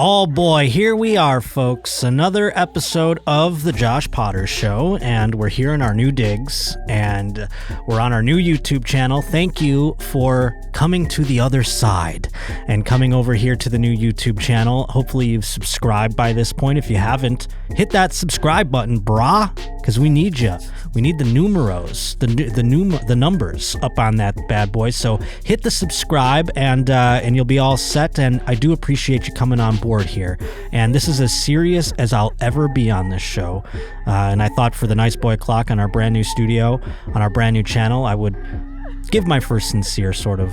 Oh boy, here we are, folks. Another episode of The Josh Potter Show, and we're here in our new digs, and we're on our new YouTube channel. Thank you for coming to the other side and coming over here to the new YouTube channel. Hopefully you've subscribed by this point. If you haven't, hit that subscribe button, brah, because we need you. We need the numeros, the numbers up on that bad boy. So hit the subscribe, and you'll be all set. And I do appreciate you coming on board here. And this is as serious as I'll ever be on this show. And I thought for the Nice Boy Clock on our brand new studio, on our brand new channel, I would give my first sincere sort of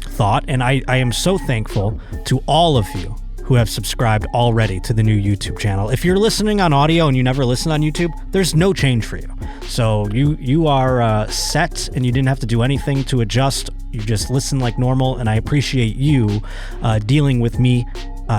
thought. And I am so thankful to all of you who have subscribed already to the new YouTube channel. If you're listening on audio and you never listen on YouTube, there's no change for you. So you are set, and you didn't have to do anything to adjust. You just listen like normal, and I appreciate you dealing with me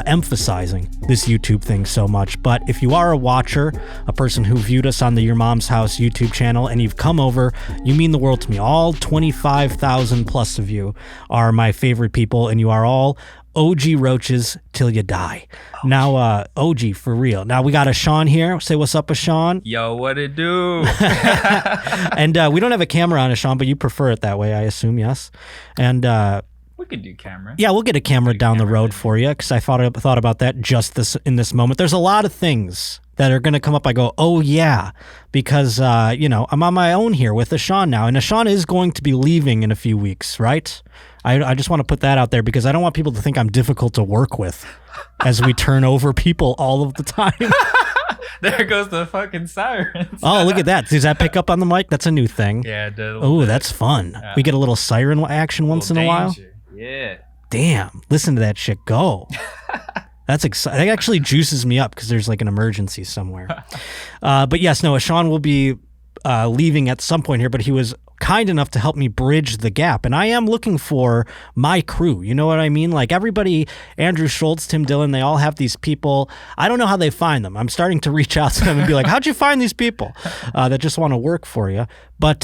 emphasizing this YouTube thing so much. But if you are a watcher, a person who viewed us on the Your Mom's House YouTube channel, and you've come over, you mean the world to me. All 25,000 plus of you are my favorite people, and you are all OG roaches till you die. OG. Now, OG for real. Now we got a Sean here. Say what's up, Sean. Yo, what it do? And we don't have a camera on, Sean, but you prefer it that way, I assume, yes? And we could do camera. Yeah, we'll get a camera down the road for you, because I thought about that just in this moment. There's a lot of things that are going to come up. I go, oh yeah, because I'm on my own here with Ashawn now, and Ashawn is going to be leaving in a few weeks, right? I just want to put that out there, because I don't want people to think I'm difficult to work with as we turn over people all of the time. There goes the fucking sirens. Oh, look at that. Does that pick up on the mic? That's a new thing. Yeah, it does. Oh, that's fun. Yeah. We get a little siren action once in a while. Yeah. Damn, listen to that shit go. That's exciting. That actually juices me up, because there's like an emergency somewhere. But yes, no, Sean will be leaving at some point here, but he was kind enough to help me bridge the gap. And I am looking for my crew. You know what I mean? Like everybody, Andrew Schultz, Tim Dillon, they all have these people. I don't know how they find them. I'm starting to reach out to them and be like, how'd you find these people that just want to work for you? But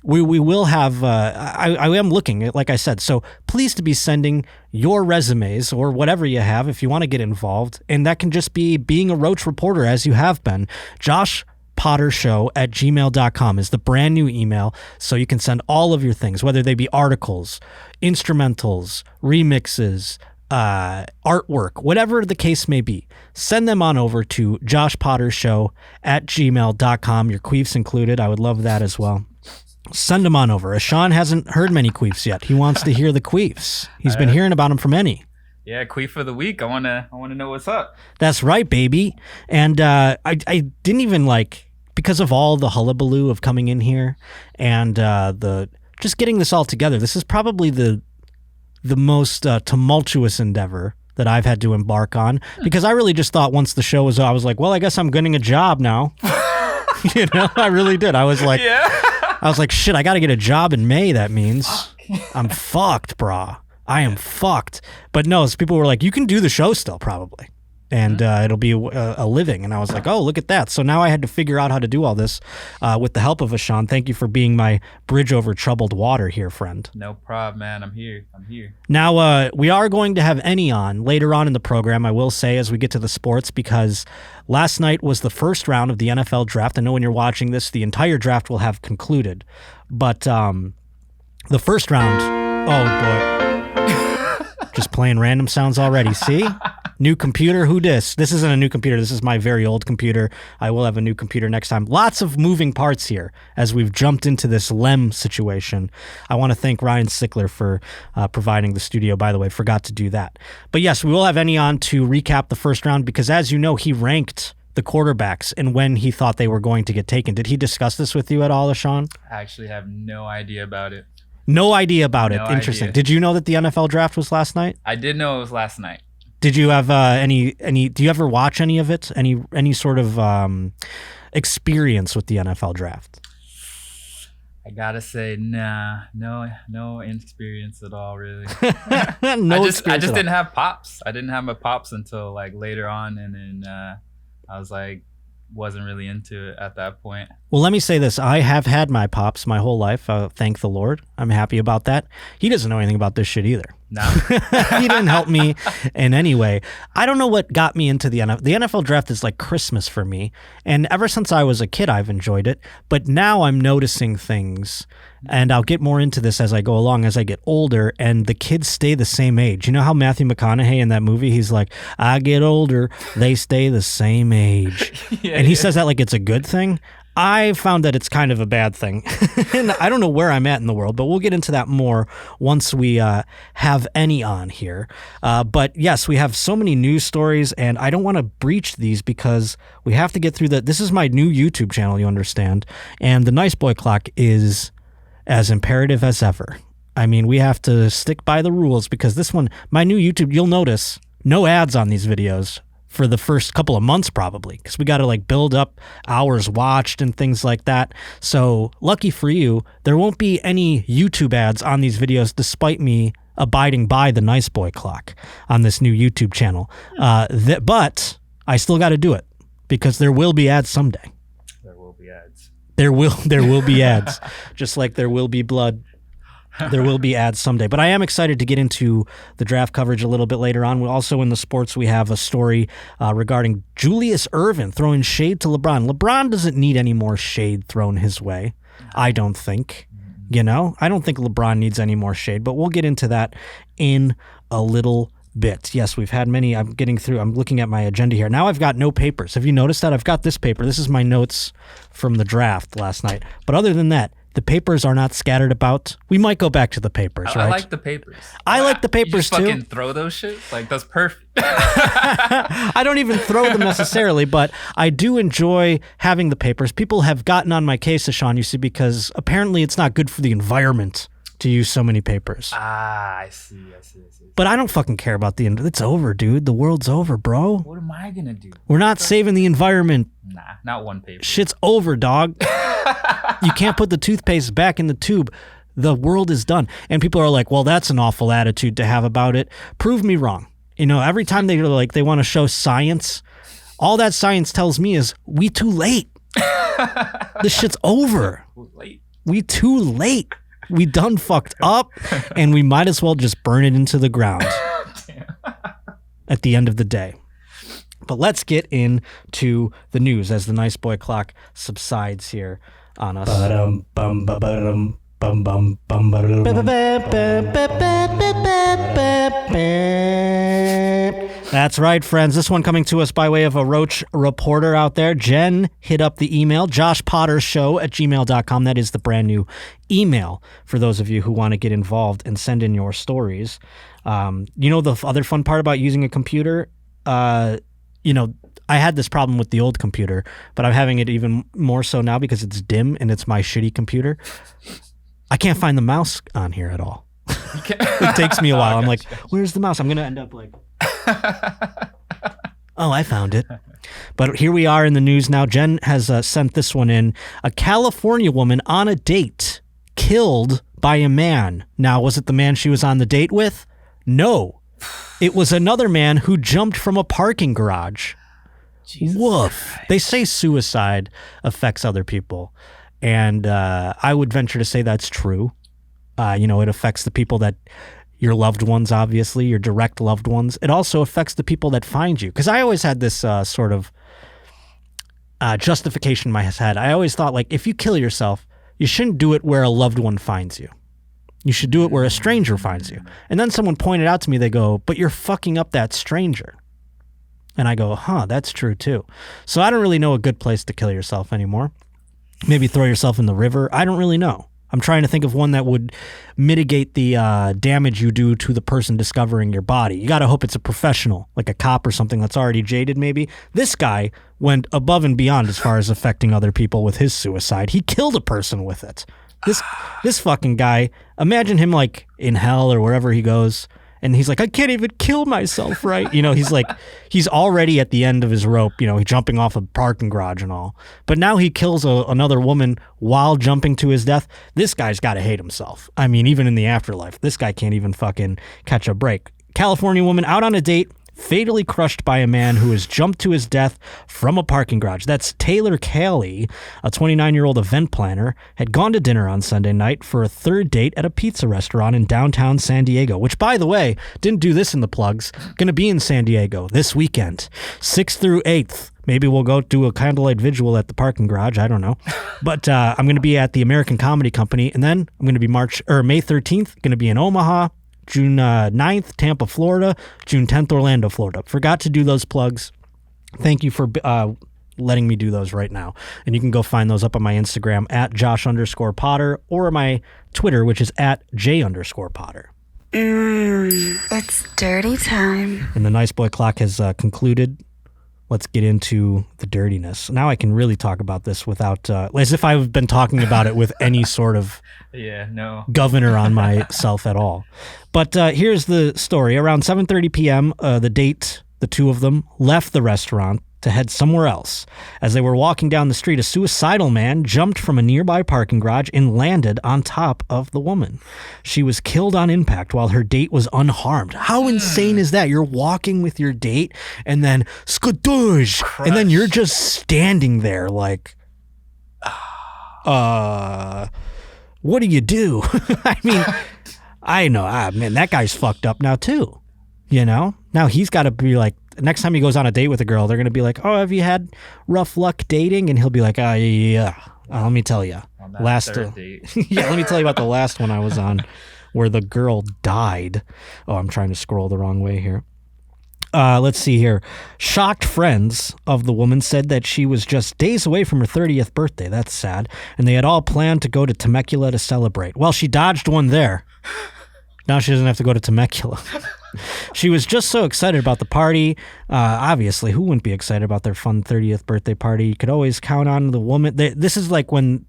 we will have, I am looking, like I said. So please to be sending your resumes or whatever you have if you want to get involved. And that can just be being a Roach reporter, as you have been. JoshPotterShow@gmail.com is the brand new email. So you can send all of your things, whether they be articles, instrumentals, remixes, artwork, whatever the case may be. Send them on over to JoshPotterShow@gmail.com. Your queefs included. I would love that as well. Send them on over. Sean hasn't heard many queefs yet. He wants to hear the queefs. He's been hearing about them from Enny. Yeah, queef of the week. I wanna know what's up. That's right, baby. And I didn't even because of all the hullabaloo of coming in here and the just getting this all together. This is probably the most tumultuous endeavor that I've had to embark on, because I really just thought once the show was over, I was like, well, I guess I'm getting a job now. I really did. I was like, yeah. I was like, shit, I got to get a job in May. That means I'm fucked, brah. I am fucked. But no, people were like, you can do the show still probably. And it'll be a living. And I was like, oh, look at that. So now I had to figure out how to do all this with the help of Ashawn. Thank you for being my bridge over troubled water here, friend. No problem, man. I'm here. Now, we are going to have Enny on later on in the program, I will say, as we get to the sports, because last night was the first round of the NFL Draft. I know when you're watching this, the entire draft will have concluded. But the first round, oh, boy. Just playing random sounds already. See? New computer. Who dis? This isn't a new computer. This is my very old computer. I will have a new computer next time. Lots of moving parts here as we've jumped into this LEM situation. I want to thank Ryan Sickler for providing the studio, by the way. Forgot to do that. But yes, we will have Enny on to recap the first round, because as you know, he ranked the quarterbacks and when he thought they were going to get taken. Did he discuss this with you at all, Sean? I actually have no idea about it. No idea about it. Interesting. Idea. Did you know that the NFL draft was last night? I did know it was last night. Did you have any? Do you ever watch any of it? Any sort of experience with the NFL draft? I gotta say, nah, no experience at all, really. I just didn't have pops. I didn't have my pops until like later on, and then I was like, wasn't really into it at that point. Well, let me say this. I have had my pops my whole life. Thank the Lord. I'm happy about that. He doesn't know anything about this shit either. No. He didn't help me in any way. I don't know what got me into the NFL. The NFL draft is like Christmas for me. And ever since I was a kid, I've enjoyed it. But now I'm noticing things, and I'll get more into this as I go along, as I get older, and the kids stay the same age. You know how Matthew McConaughey in that movie, he's like, I get older, they stay the same age. And he says that like it's a good thing. I found that it's kind of a bad thing. And I don't know where I'm at in the world, but we'll get into that more once we have Enny on here. But yes, we have so many news stories, and I don't want to breach these because we have to get through that. This is my new YouTube channel, you understand, and the Nice Boy Clock is as imperative as ever. I mean, we have to stick by the rules because this one, my new YouTube, you'll notice no ads on these videos for the first couple of months probably, because we got to like build up hours watched and things like that. So lucky for you, there won't be any YouTube ads on these videos despite me abiding by the Nice Boy Clock on this new YouTube channel. But I still got to do it because there will be ads someday. There will be ads. There will be ads, just like there will be blood. There will be ads someday. But I am excited to get into the draft coverage a little bit later on. We also, in the sports, we have a story regarding Julius Erving throwing shade to LeBron. LeBron doesn't need any more shade thrown his way, I don't think. You know, I don't think LeBron needs any more shade, but we'll get into that in a little bit. Yes, we've had many. I'm looking at my agenda here. Now I've got no papers. Have you noticed that? I've got this paper. This is my notes from the draft last night. But other than that, the papers are not scattered about. We might go back to the papers, right? I like the papers. I like the papers, you just too. Fucking throw those shit? Like, that's perfect. I don't even throw them necessarily, but I do enjoy having the papers. People have gotten on my case, Sean, you see, because apparently it's not good for the environment to use so many papers. I see. But I don't fucking care about it's over, dude. The world's over, bro. What am I gonna do? We're not saving the environment. Nah, not one paper. Shit's over, dog. You can't put the toothpaste back in the tube. The world is done. And people are like, well, that's an awful attitude to have about it. Prove me wrong. You know, every time they want to show science, all that science tells me is we too late. This shit's over. We too late. We done fucked up, and we might as well just burn it into the ground at the end of the day. But let's get into the news as the Nice Boy Clock subsides here on us. That's right, friends. This one coming to us by way of a Roach reporter out there. Jen hit up the email, joshpottershow@gmail.com. That is the brand new email for those of you who want to get involved and send in your stories. You know, the other fun part about using a computer, you know, I had this problem with the old computer, but I'm having it even more so now because it's dim and it's my shitty computer. I can't find the mouse on here at all. It takes me a while. I'm like, where's the mouse? I'm going to end up like, oh, I found it. But here we are in the news now. Jen has sent this one in. A California woman on a date killed by a man. Now, was it the man she was on the date with? No. It was another man who jumped from a parking garage. Jesus Woof. Christ. They say suicide affects other people. And I would venture to say that's true. You know, it affects the people that your loved ones, obviously, your direct loved ones. It also affects the people that find you. Because I always had this sort of justification in my head. I always thought, like, if you kill yourself, you shouldn't do it where a loved one finds you. You should do it where a stranger finds you. And then someone pointed out to me, they go, but you're fucking up that stranger. And I go, that's true too. So I don't really know a good place to kill yourself anymore. Maybe throw yourself in the river. I don't really know. I'm trying to think of one that would mitigate the damage you do to the person discovering your body. You got to hope it's a professional, like a cop or something that's already jaded maybe. This guy went above and beyond as far as affecting other people with his suicide. He killed a person with it. This fucking guy, imagine him like in hell or wherever he goes, and he's like, I can't even kill myself, right? You know, he's like, he's already at the end of his rope, you know, he's jumping off a parking garage and all. But now he kills another woman while jumping to his death. This guy's got to hate himself. I mean, even in the afterlife, this guy can't even fucking catch a break. California woman out on a date, fatally crushed by a man who has jumped to his death from a parking garage. That's Taylor Caley, a 29-year-old event planner, had gone to dinner on Sunday night for a third date at a pizza restaurant in downtown San Diego, which, by the way, didn't do this in the plugs, going to be in San Diego this weekend, 6th through 8th. Maybe we'll go do a candlelight vigil at the parking garage. I don't know. But I'm going to be at the American Comedy Company, and then I'm going to be May 13th, going to be in Omaha, June 9th, Tampa, Florida, June 10th, Orlando, Florida. Forgot to do those plugs. Thank you for letting me do those right now. And you can go find those up on my Instagram at Josh_Potter or my Twitter, which is at J_Potter. It's dirty time. And the Nice Boy Clock has concluded. Let's get into the dirtiness. Now I can really talk about this without, as if I've been talking about it with any sort of governor on myself at all. But here's the story. Around 7:30 p.m., the two of them left the restaurant to head somewhere else. As they were walking down the street, a suicidal man jumped from a nearby parking garage and landed on top of the woman. She was killed on impact while her date was unharmed. How insane is that? You're walking with your date and then skadoosh, and then you're just standing there like, what do you do? I mean, I know, man, that guy's fucked up now too. You know? Now he's got to be like, next time he goes on a date with a girl, they're going to be like, oh, have you had rough luck dating? And he'll be like, yeah. Let me tell you. Last date. Yeah, let me tell you about the last one I was on where the girl died. Oh, I'm trying to scroll the wrong way here. Let's see here. Shocked friends of the woman said that she was just days away from her 30th birthday. That's sad. And they had all planned to go to Temecula to celebrate. Well, she dodged one there. Now she doesn't have to go to Temecula. She was just so excited about the party. Obviously, who wouldn't be excited about their fun 30th birthday party? You could always count on the woman. This is like when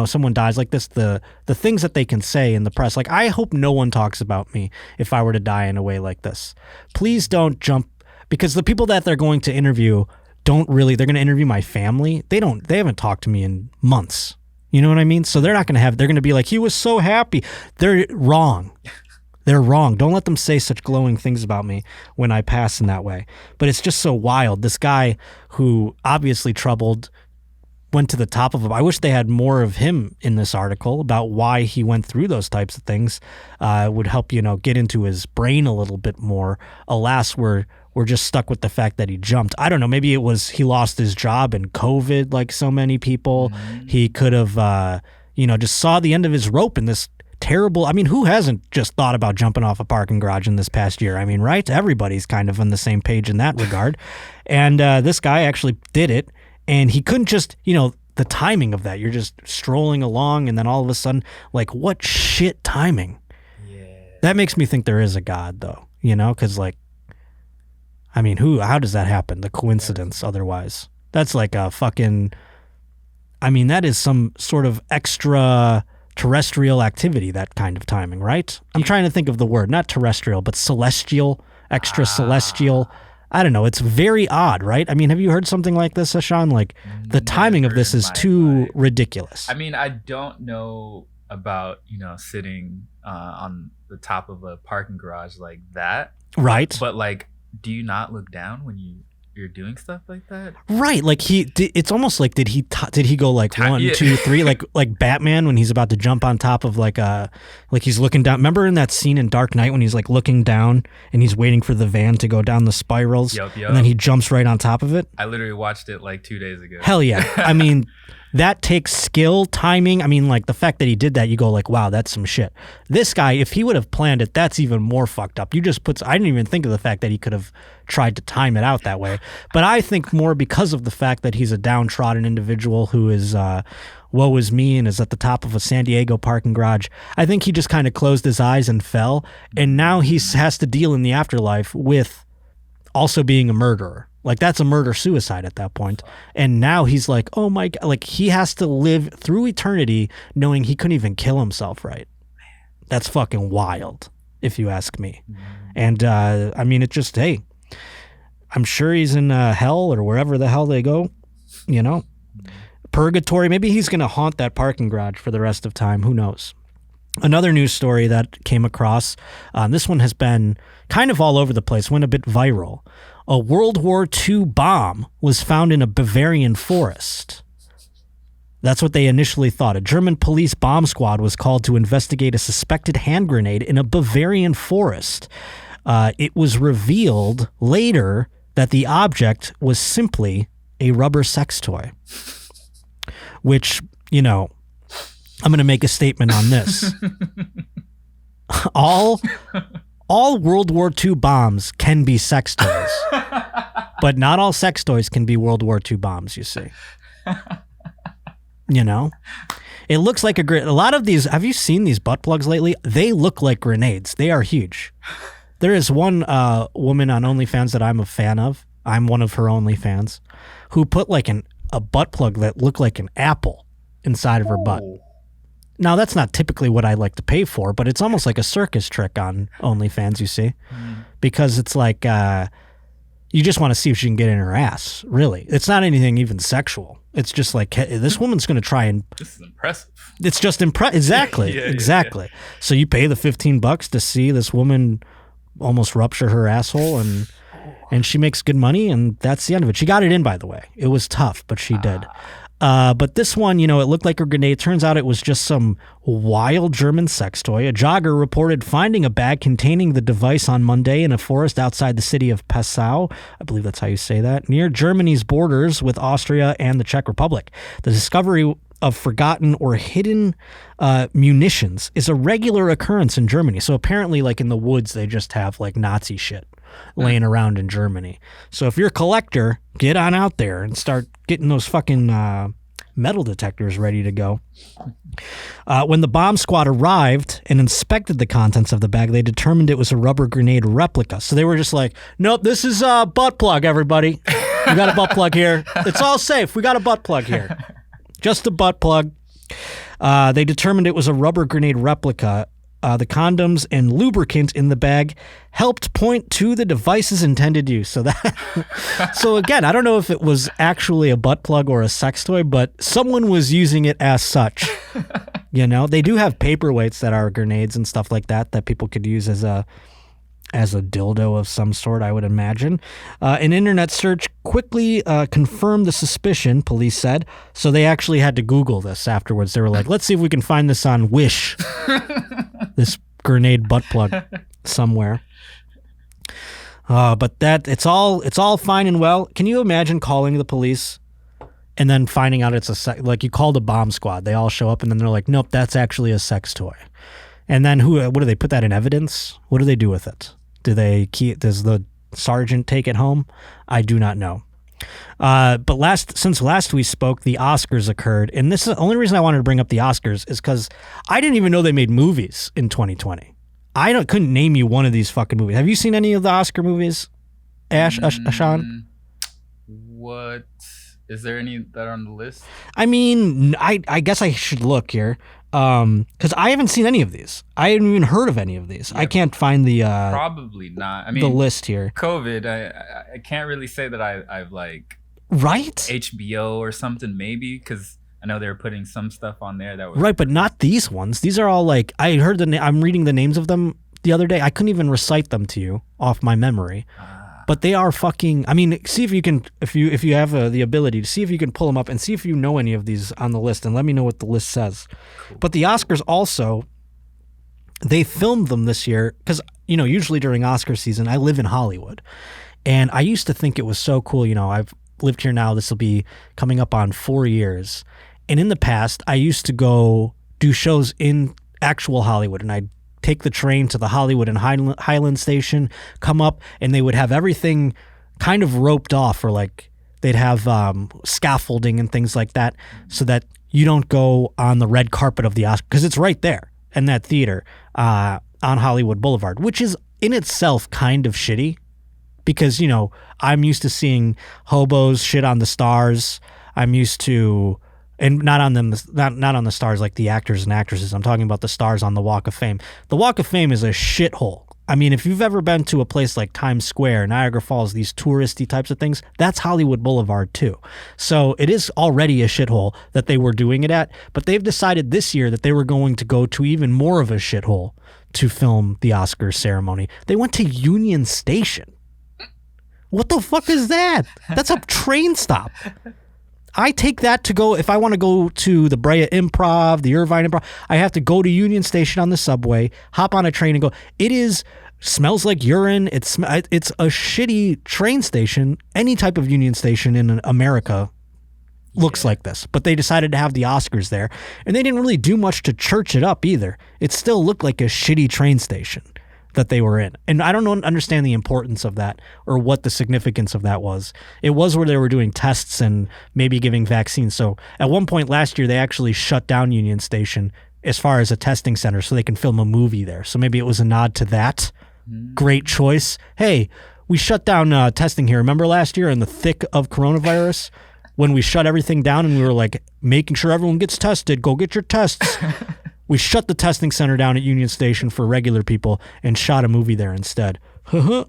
someone dies like this, the things that they can say in the press. Like, I hope no one talks about me if I were to die in a way like this. Please don't jump, because the people that they're going to interview they're going to interview my family. They haven't talked to me in months. You know what I mean? So they're going to be like, he was so happy. They're wrong. They're wrong. Don't let them say such glowing things about me when I pass in that way. But it's just so wild. This guy who obviously troubled went to the top of it. I wish they had more of him in this article about why he went through those types of things. Would help, get into his brain a little bit more. Alas, we're just stuck with the fact that he jumped. I don't know. Maybe it was he lost his job in COVID like so many people. Mm-hmm. He could have, just saw the end of his rope in this terrible. I mean, who hasn't just thought about jumping off a parking garage in this past year? I mean, right? Everybody's kind of on the same page in that regard. And this guy actually did it, and he couldn't just, the timing of that. You're just strolling along, and then all of a sudden, like, what shit timing? Yeah. That makes me think there is a God, though, because, like, I mean, how does that happen? The coincidence otherwise. That's like a fucking, I mean, that is some sort of extra terrestrial activity, that kind of timing, right? I'm trying to think of the word, not terrestrial, but celestial, extra celestial. I don't know. It's very odd, right? I mean, have you heard something like this, Ashan? Like, the timing of this is too ridiculous. I mean, I don't know about, sitting on the top of a parking garage like that. Right. But, like, do you not look down when you're doing stuff like that? Right. Like it's almost like, did he go like 1, 2, 3, like Batman when he's about to jump on top of like he's looking down. Remember in that scene in Dark Knight when he's like looking down and he's waiting for the van to go down the spirals, Yep. and then he jumps right on top of it? I literally watched it like 2 days ago. Hell yeah. I mean, that takes skill, timing. I mean, like, the fact that he did that, you go like, wow, that's some shit. This guy, if he would have planned it, that's even more fucked up. I didn't even think of the fact that he could have tried to time it out that way. But I think more because of the fact that he's a downtrodden individual who is, woe is me, and is at the top of a San Diego parking garage. I think he just kind of closed his eyes and fell. And now he has to deal in the afterlife with also being a murderer. Like, that's a murder-suicide at that point. And now he's like, oh my God, like, he has to live through eternity knowing he couldn't even kill himself, right? That's fucking wild, if you ask me. And, I mean, it just, hey, I'm sure he's in hell or wherever the hell they go, Purgatory. Maybe he's going to haunt that parking garage for the rest of time. Who knows? Another news story that came across, this one has been kind of all over the place, went a bit viral. A World War II bomb was found in a Bavarian forest. That's what they initially thought. A German police bomb squad was called to investigate a suspected hand grenade in a Bavarian forest. It was revealed later that the object was simply a rubber sex toy, which, you know, I'm going to make a statement on this. All World War II bombs can be sex toys, but not all sex toys can be World War II bombs, you see. You know? It looks like a lot of these, have you seen these butt plugs lately? They look like grenades. They are huge. There is one woman on OnlyFans that I'm a fan of. I'm one of her OnlyFans, who put like a butt plug that looked like an apple inside of her butt. Now, that's not typically what I like to pay for, but it's almost like a circus trick on OnlyFans, you see, because it's like you just want to see if she can get in her ass, really. It's not anything even sexual. It's just like, hey, this woman's going to try and... This is impressive. It's just impressive. Exactly. Exactly. Yeah. So you pay the $15 to see this woman almost rupture her asshole, and she makes good money, and that's the end of it. She got it in, by the way. It was tough, but she did. But this one, you know, it looked like a grenade. Turns out it was just some wild German sex toy. A jogger reported finding a bag containing the device on Monday in a forest outside the city of Passau. I believe that's how you say that, near Germany's borders with Austria and the Czech Republic. The discovery of forgotten or hidden munitions is a regular occurrence in Germany. So apparently, like in the woods, they just have like Nazi shit laying around in Germany. So if you're a collector, get on out there and start getting those fucking metal detectors ready to go. When the bomb squad arrived and inspected the contents of the bag, they determined it was a rubber grenade replica. So they were just like, nope, this is a butt plug, everybody. We got a butt plug here. It's all safe. We got a butt plug here. Just a butt plug. They determined it was a rubber grenade replica. The condoms and lubricant in the bag helped point to the device's intended use. So again, I don't know if it was actually a butt plug or a sex toy, but someone was using it as such. You know, they do have paperweights that are grenades and stuff like that people could use as a dildo of some sort, I would imagine. An internet search quickly confirmed the suspicion, police said. So they actually had to Google this afterwards. They were like, let's see if we can find this on Wish. This grenade butt plug somewhere. But it's all fine and well. Can you imagine calling the police and then finding out it's like you called a bomb squad. They all show up and then they're like, nope, that's actually a sex toy. And then what do they put that in evidence? What do they do with it? Does the sergeant take it home? I do not know. But since last we spoke, the Oscars occurred. And this is the only reason I wanted to bring up the Oscars is because I didn't even know they made movies in 2020. I couldn't name you one of these fucking movies. Have you seen any of the Oscar movies, Ashan? What? Is there any that are on the list? I mean, I guess I should look here. Because I haven't seen any of these. I haven't even heard of any of these. Yeah, I can't find the probably not. I mean, the list here. COVID. I can't really say that I've like right HBO or something maybe because I know they were putting some stuff on there that was right, but not these ones. These are all like I heard I'm reading the names of them the other day. I couldn't even recite them to you off my memory. But they are fucking. I mean, see if you can, if you have the ability to see if you can pull them up and see if you know any of these on the list, and let me know what the list says. Cool. But the Oscars also, they filmed them this year because usually during Oscar season, I live in Hollywood, and I used to think it was so cool. I've lived here now. This will be coming up on 4 years, and in the past, I used to go do shows in actual Hollywood, and I'd take the train to the Hollywood and Highland station, come up, and they would have everything kind of roped off, or like they'd have scaffolding and things like that so that you don't go on the red carpet of the Oscar, because it's right there in that theater on Hollywood Boulevard, which is in itself kind of shitty because, I'm used to seeing hobos shit on the stars. I'm used to... And not on them, not on the stars like the actors and actresses. I'm talking about the stars on the Walk of Fame. The Walk of Fame is a shithole. I mean, if you've ever been to a place like Times Square, Niagara Falls, these touristy types of things, that's Hollywood Boulevard too. So it is already a shithole that they were doing it at, but they've decided this year that they were going to go to even more of a shithole to film the Oscars ceremony. They went to Union Station. What the fuck is that? That's a train stop. I take that to go, if I want to go to the Brea Improv, the Irvine Improv, I have to go to Union Station on the subway, hop on a train and go. Smells like urine. It's a shitty train station. Any type of Union Station in America looks like this. But they decided to have the Oscars there. And they didn't really do much to church it up either. It still looked like a shitty train station that they were in. And I don't understand the importance of that or what the significance of that was. It was where they were doing tests and maybe giving vaccines. So at one point last year, they actually shut down Union Station as far as a testing center so they can film a movie there. So maybe it was a nod to that. Great choice. Hey, we shut down testing here. Remember last year in the thick of coronavirus when we shut everything down and we were like making sure everyone gets tested, go get your tests. We shut the testing center down at Union Station for regular people and shot a movie there instead. So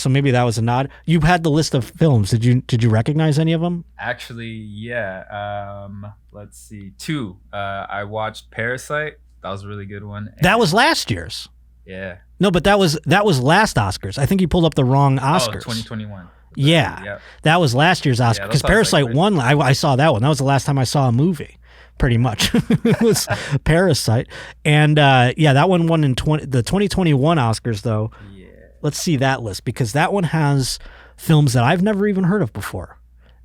maybe that was a nod. You had the list of films. Did you recognize any of them? Actually, yeah. Let's see. 2. I watched Parasite. That was a really good one. And that was last year's. Yeah. No, but that was last Oscars. I think you pulled up the wrong Oscars. 2021. Yeah. Yep. That was last year's Oscar because Parasite won. I saw that one. That was the last time I saw a movie. Pretty much. It was Parasite. And that one won in the 2021 Oscars, though. Yeah. Let's see that list because that one has films that I've never even heard of before.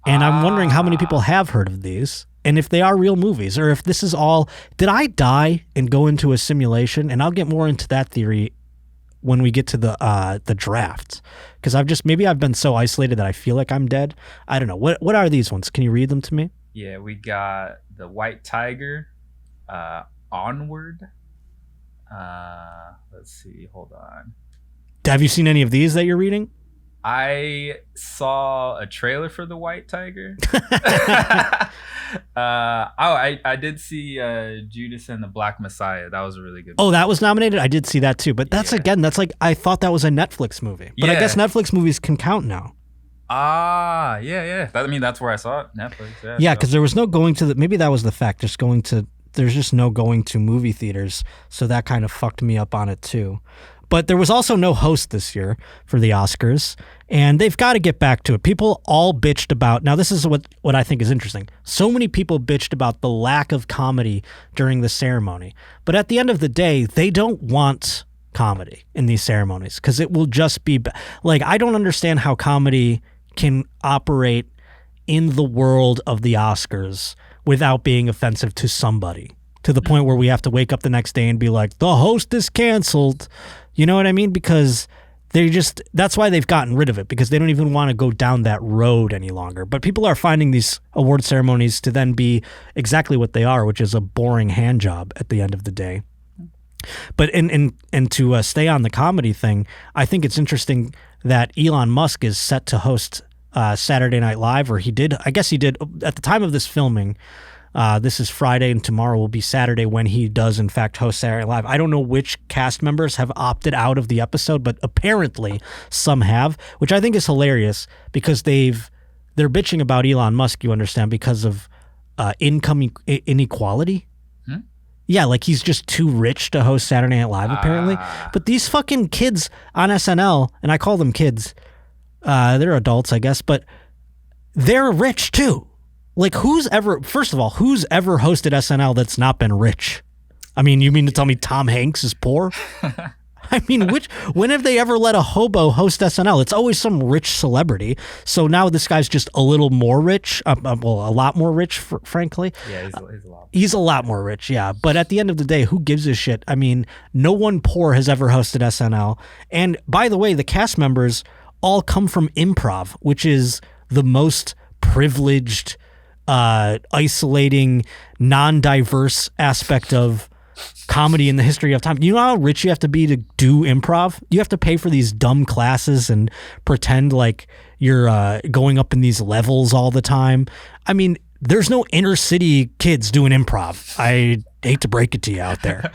And I'm wondering how many people have heard of these and if they are real movies or if this is all, did I die and go into a simulation? And I'll get more into that theory when we get to the draft because maybe I've been so isolated that I feel like I'm dead. I don't know. What are these ones? Can you read them to me? Yeah, we got The White Tiger, Onward. Let's see. Hold on. Have you seen any of these that you're reading? I saw a trailer for The White Tiger. I did see Judas and the Black Messiah. That was a really good movie. Oh, that was nominated? I did see that too. But that's like, I thought that was a Netflix movie. But I guess Netflix movies can count now. Yeah. That's where I saw it. Netflix. Yeah, because there was no going to maybe that was the fact. There's just no going to movie theaters. So that kind of fucked me up on it too. But there was also no host this year for the Oscars, and they've got to get back to it. People all bitched about, now this is what I think is interesting. So many people bitched about the lack of comedy during the ceremony. But at the end of the day, they don't want comedy in these ceremonies because it will just be, like, I don't understand how comedy can operate in the world of the Oscars without being offensive to somebody, to the point where we have to wake up the next day and be like, the host is canceled. You know what I mean? Because that's why they've gotten rid of it, because they don't even want to go down that road any longer. But people are finding these award ceremonies to then be exactly what they are, which is a boring hand job at the end of the day. But and to stay on the comedy thing, I think it's interesting that Elon Musk is set to host Saturday Night Live, or he did at the time of this filming. This is Friday and tomorrow will be Saturday when he does in fact host Saturday Night Live. I don't know which cast members have opted out of the episode, but apparently some have, which I think is hilarious because they're bitching about Elon Musk, you understand, because of income inequality. Yeah, like he's just too rich to host Saturday Night Live apparently. But these fucking kids on SNL, and I call them kids, they're adults I guess, but they're rich too. Like first of all, who's ever hosted SNL that's not been rich? I mean, you mean to tell me Tom Hanks is poor? I mean, when have they ever let a hobo host SNL? It's always some rich celebrity. So now this guy's just a little more rich, a lot more rich, frankly. Yeah, he's a lot more rich, yeah. But at the end of the day, who gives a shit? I mean, no one poor has ever hosted SNL. And by the way, the cast members all come from improv, which is the most privileged, isolating, non-diverse aspect of comedy in the history of time. You know how rich you have to be to do improv? You have to pay for these dumb classes and pretend like you're going up in these levels all the time. I mean, there's no inner city kids doing improv. I hate to break it to you out there.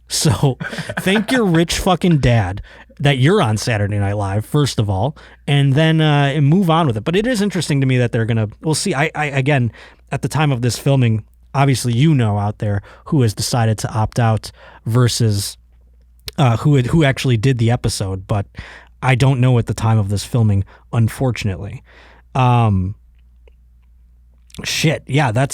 So thank your rich fucking dad that you're on Saturday Night Live, first of all, and then move on with it. But it is interesting to me that they're going to, we'll see. I again, at the time of this filming, obviously out there who has decided to opt out versus who actually did the episode, but I don't know at the time of this filming, unfortunately. Shit, yeah,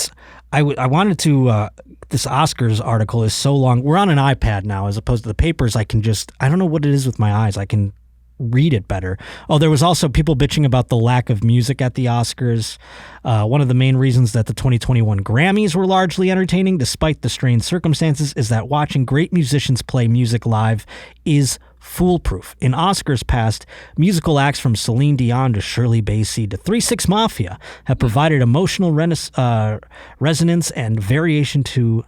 I wanted to, this Oscars article is so long. We're on an iPad now as opposed to the papers. I don't know what it is with my eyes. I can read it better. Oh, there was also people bitching about the lack of music at the Oscars. One of the main reasons that the 2021 Grammys were largely entertaining, despite the strained circumstances, is that watching great musicians play music live is foolproof. In Oscars past, musical acts from Celine Dion to Shirley Bassey to 3 6 Mafia have provided emotional resonance and variation to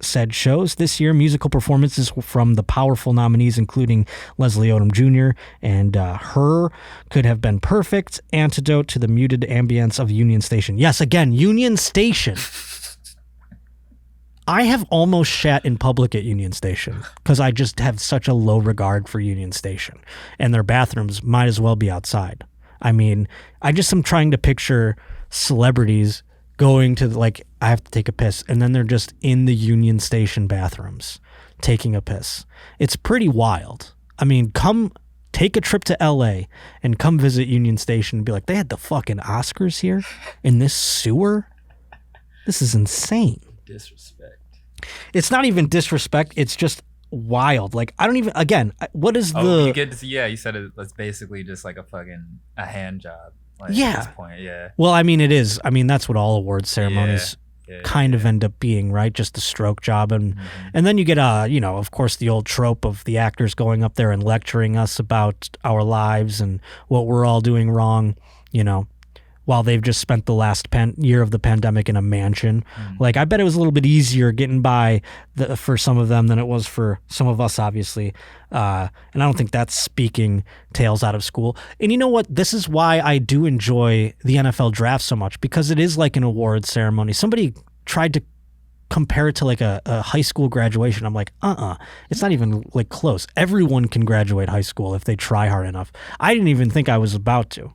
said shows. This year, musical performances from the powerful nominees, including Leslie Odom Jr. and Her, could have been perfect antidote to the muted ambience of Union Station. Yes, again, Union Station. I have almost shat in public at Union Station because I just have such a low regard for Union Station, and their bathrooms might as well be outside. I mean, I just am trying to picture celebrities going to, like, I have to take a piss, and then they're just in the Union Station bathrooms taking a piss. It's pretty wild. I mean, come take a trip to LA and come visit Union Station and be like, they had the fucking Oscars here in this sewer? This is insane. Disrespect. It's not even disrespect. It's just wild. Like, I don't even, again, what is the... You get to see, yeah, you said it's basically just like a hand job. Like, yeah. At this point, yeah. Well, I mean, it is. I mean, that's what all awards ceremonies kind of end up being, right? Just a stroke job. And and then you get, of course, the old trope of the actors going up there and lecturing us about our lives and what we're all doing wrong, while they've just spent the last year of the pandemic in a mansion. Like, I bet it was a little bit easier getting by for some of them than it was for some of us, obviously. And I don't think that's speaking tales out of school. And you know what? This is why I do enjoy the NFL draft so much, because it is like an award ceremony. Somebody tried to compare it to like a high school graduation. I'm like, it's not even like close. Everyone can graduate high school if they try hard enough. I didn't even think I was about to.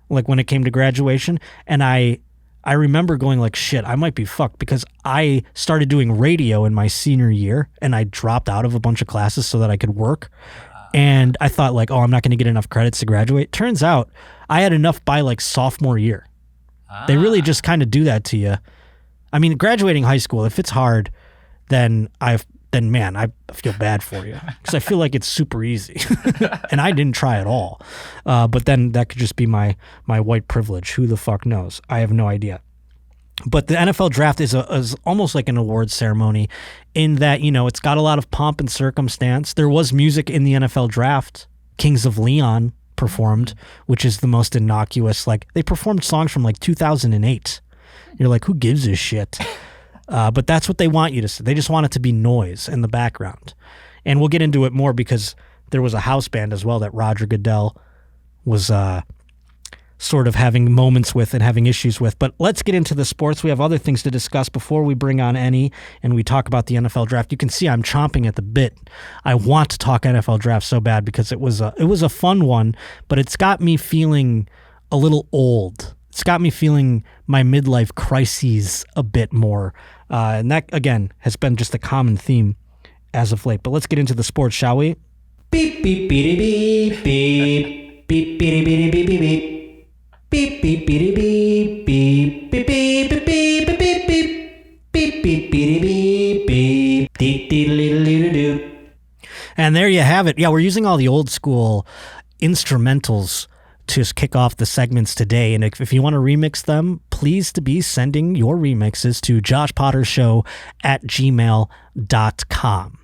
Like, when it came to graduation, and I remember going like, shit, I might be fucked, because I started doing radio in my senior year and I dropped out of a bunch of classes so that I could work. And I thought like, I'm not going to get enough credits to graduate. Turns out I had enough by like sophomore year. They really just kind of do that to you. I mean, graduating high school, if it's hard, then man, I feel bad for you, because I feel like it's super easy and I didn't try at all. But then that could just be my white privilege. Who the fuck knows? I have no idea. But the NFL draft is almost like an awards ceremony in that, it's got a lot of pomp and circumstance. There was music in the NFL draft. Kings of Leon performed, which is the most innocuous. Like, they performed songs from like 2008. You're like, who gives a shit? But that's what they want you to see. They just want it to be noise in the background. And we'll get into it more, because there was a house band as well that Roger Goodell was sort of having moments with and having issues with. But let's get into the sports. We have other things to discuss before we bring on Enny and we talk about the NFL draft. You can see I'm chomping at the bit. I want to talk NFL draft so bad, because it was a fun one, but it's got me feeling a little old. It's got me feeling my midlife crises a bit more. And that, again, has been just a common theme as of late. But let's get into the sports, shall we? Beep, beep, beep, beep, beep. Beep, beep, beep, beep, beep, beep. Beep, beep, beep, beep, beep. Beep, beep, beep, beep, beep, beep, beep. Beep, beep, beep, beep, beep. Dee, dee, dee, dee, dee. And there you have it. Yeah, we're using all the old school instrumentals to kick off the segments today. And if you want to remix them, please to be sending your remixes to joshpottershow@gmail.com.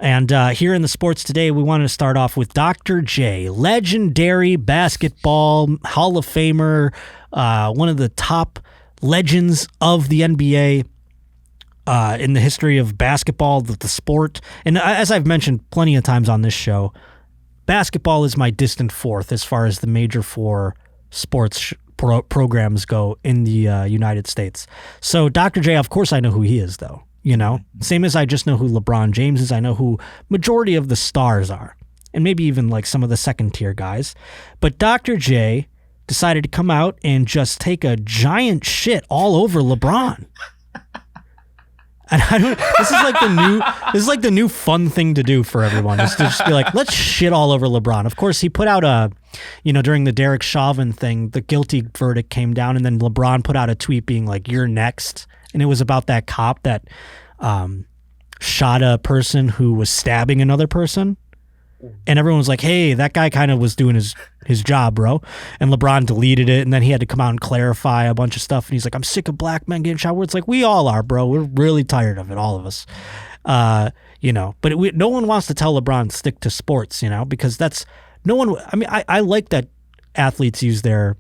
And here in the sports today, we wanted to start off with Dr. J, legendary basketball Hall of Famer, one of the top legends of the NBA in the history of basketball, the sport. And as I've mentioned plenty of times on this show, basketball is my distant fourth as far as the major four sports programs go in the United States. So Dr. J, of course I know who he is, though. you know? Same as I just know who LeBron James is. I know who majority of the stars are, and maybe even like some of the second tier guys. But Dr. J decided to come out and just take a giant shit all over LeBron. And this is like the new fun thing to do for everyone, is to just be like, let's shit all over LeBron. Of course, he put out during the Derek Chauvin thing, the guilty verdict came down, and then LeBron put out a tweet being like, "You're next," and it was about that cop that shot a person who was stabbing another person. And everyone was like, hey, that guy kind of was doing his job, bro. And LeBron deleted it, and then he had to come out and clarify a bunch of stuff. And he's like, I'm sick of black men getting shot. Where it's like, we all are, bro. We're really tired of it, all of us. But no one wants to tell LeBron stick to sports, because that's no one. I mean, I like that athletes use their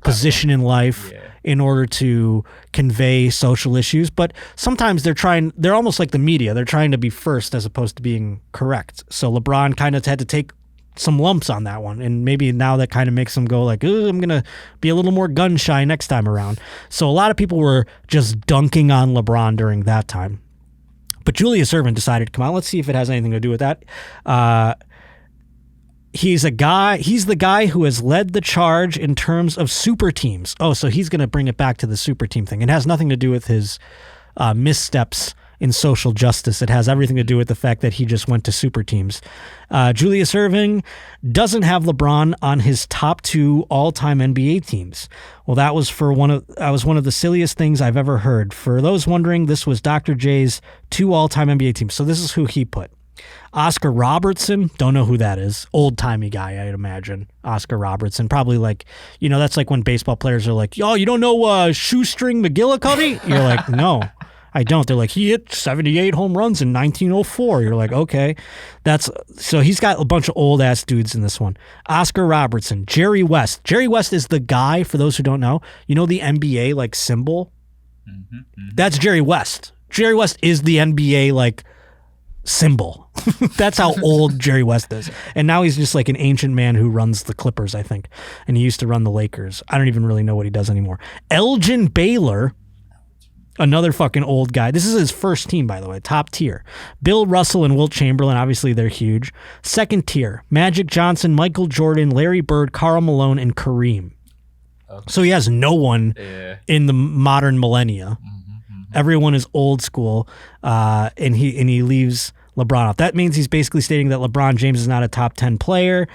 position in life in order to convey social issues. But sometimes they're almost like the media. They're trying to be first as opposed to being correct. So LeBron kind of had to take some lumps on that one. And maybe now that kind of makes him go like, I'm going to be a little more gun shy next time around. So a lot of people were just dunking on LeBron during that time. But Julius Erving decided to come out. Let's see if it has anything to do with that. He's the guy who has led the charge in terms of super teams. Oh, so he's going to bring it back to the super team thing. It has nothing to do with his missteps in social justice. It has everything to do with the fact that he just went to super teams. Julius Erving doesn't have LeBron on his top 2 all-time NBA teams. Well, that was one of the silliest things I've ever heard. For those wondering, this was Dr. J's 2 all-time NBA teams. So this is who he put. Oscar Robertson, don't know who that is. Old-timey guy, I'd imagine. Oscar Robertson, probably like, that's like when baseball players are like, yo, you don't know Shoestring McGillicuddy? You're like, no, I don't. They're like, he hit 78 home runs in 1904. You're like, okay. So he's got a bunch of old-ass dudes in this one. Oscar Robertson, Jerry West. Jerry West is the guy, for those who don't know, the NBA like symbol? Mm-hmm. That's Jerry West. Jerry West is the NBA like symbol. That's how old Jerry West is. And now he's just like an ancient man who runs the Clippers, I think. And he used to run the Lakers. I don't even really know what he does anymore. Elgin Baylor, another fucking old guy. This is his first team, by the way, top tier. Bill Russell and Wilt Chamberlain, obviously they're huge. Second tier, Magic Johnson, Michael Jordan, Larry Bird, Karl Malone, and Kareem. Okay. So he has no one in the modern millennia. Mm-hmm. Everyone is old school, and he leaves LeBron off. That means he's basically stating that LeBron James is not a top 10 player.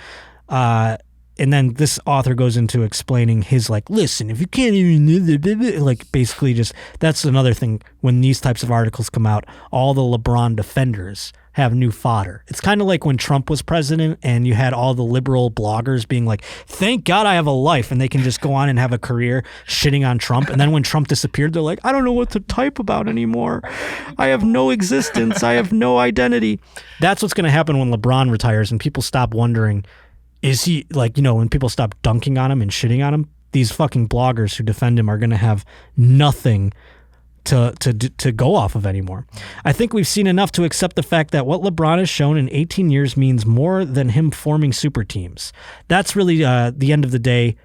And then this author goes into explaining his like, listen, if you can't even like basically just, that's another thing when these types of articles come out, all the LeBron defenders have new fodder. It's kind of like when Trump was president and you had all the liberal bloggers being like, thank God I have a life, and they can just go on and have a career shitting on Trump. And then when Trump disappeared, they're like, I don't know what to type about anymore. I have no existence. I have no identity. That's what's going to happen when LeBron retires and people stop wondering, is he like, when people stop dunking on him and shitting on him, these fucking bloggers who defend him are going to have nothing to go off of anymore. I think we've seen enough to accept the fact that what LeBron has shown in 18 years means more than him forming super teams. That's really the end of the day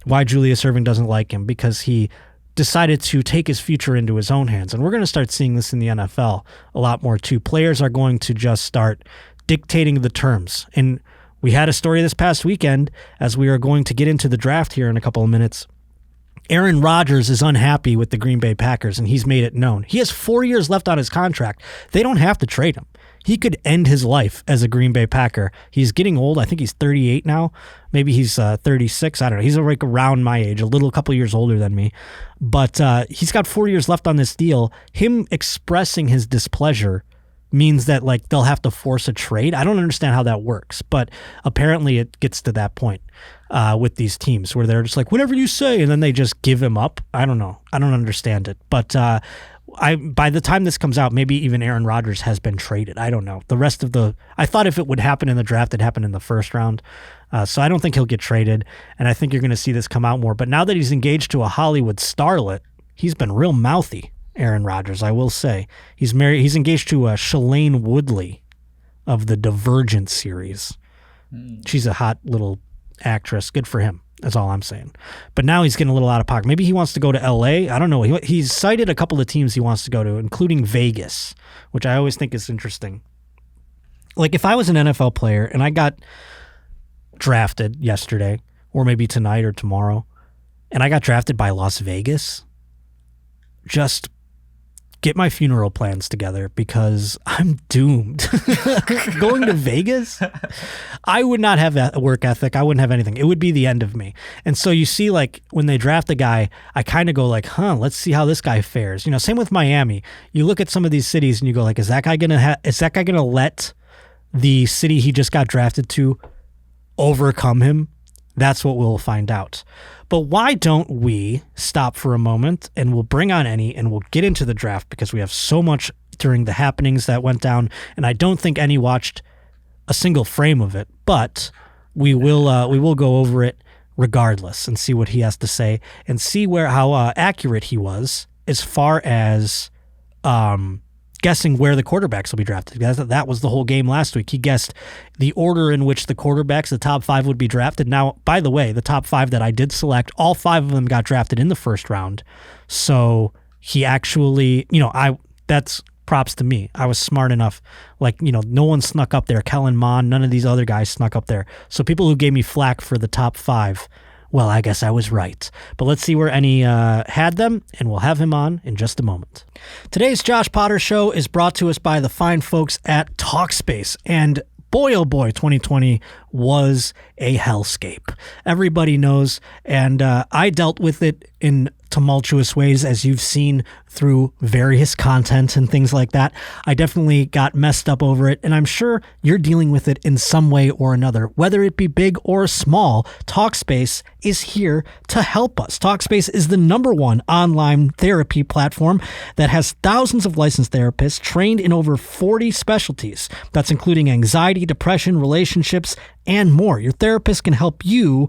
why Julius Erving doesn't like him, because he decided to take his future into his own hands. And we're going to start seeing this in the NFL a lot more too. Players are going to just start dictating the terms. And we had a story this past weekend, as we are going to get into the draft here in a couple of minutes. Aaron Rodgers is unhappy with the Green Bay Packers, and he's made it known. He has 4 years left on his contract. They don't have to trade him. He could end his life as a Green Bay Packer. He's getting old. I think he's 38 now. Maybe he's 36. I don't know. He's like around my age, a couple years older than me. But he's got 4 years left on this deal. Him expressing his displeasure means that like they'll have to force a trade. I don't understand how that works, but apparently it gets to that point with these teams where they're just like, whatever you say, and then they just give him up. I don't know. I don't understand it. But by the time this comes out, maybe even Aaron Rodgers has been traded. I don't know. I thought if it would happen in the draft, it happened in the first round. So I don't think he'll get traded, and I think you're going to see this come out more. But now that he's engaged to a Hollywood starlet, he's been real mouthy. Aaron Rodgers, I will say. He's engaged to Shailene Woodley of the Divergent series. She's a hot little actress. Good for him. That's all I'm saying. But now he's getting a little out of pocket. Maybe he wants to go to L.A. I don't know. He's cited a couple of teams he wants to go to, including Vegas, which I always think is interesting. Like if I was an NFL player and I got drafted yesterday, or maybe tonight or tomorrow, and I got drafted by Las Vegas, just get my funeral plans together because I'm doomed. Going to Vegas, I would not have a work ethic. I wouldn't have anything. It would be the end of me. And so you see, like when they draft a guy, I kind of go like, let's see how this guy fares. Same with Miami. You look at some of these cities and you go like, is that guy gonna let the city he just got drafted to overcome him? That's what we'll find out. But why don't we stop for a moment and we'll bring on Enny and we'll get into the draft because we have so much during the happenings that went down, and I don't think Enny watched a single frame of it, but we will go over it regardless and see what he has to say and see how accurate he was as far as guessing where the quarterbacks will be drafted. That was the whole game last week. He guessed the order in which the quarterbacks, the top 5, would be drafted. Now, by the way, the top 5 that I did select, all 5 of them got drafted in the first round. So he actually, that's props to me. I was smart enough. Like, no one snuck up there. Kellen Mond, none of these other guys snuck up there. So people who gave me flack for the top 5, well, I guess I was right. But let's see where Enny had them, and we'll have him on in just a moment. Today's Josh Potter Show is brought to us by the fine folks at Talkspace. And boy, oh boy, 2020 was a hellscape. Everybody knows, and I dealt with it in tumultuous ways, as you've seen through various content and things like that. I definitely got messed up over it, and I'm sure you're dealing with it in some way or another. Whether it be big or small, Talkspace is here to help us. Talkspace is the #1 online therapy platform that has thousands of licensed therapists trained in over 40 specialties. That's including anxiety, depression, relationships, and more. Your therapist can help you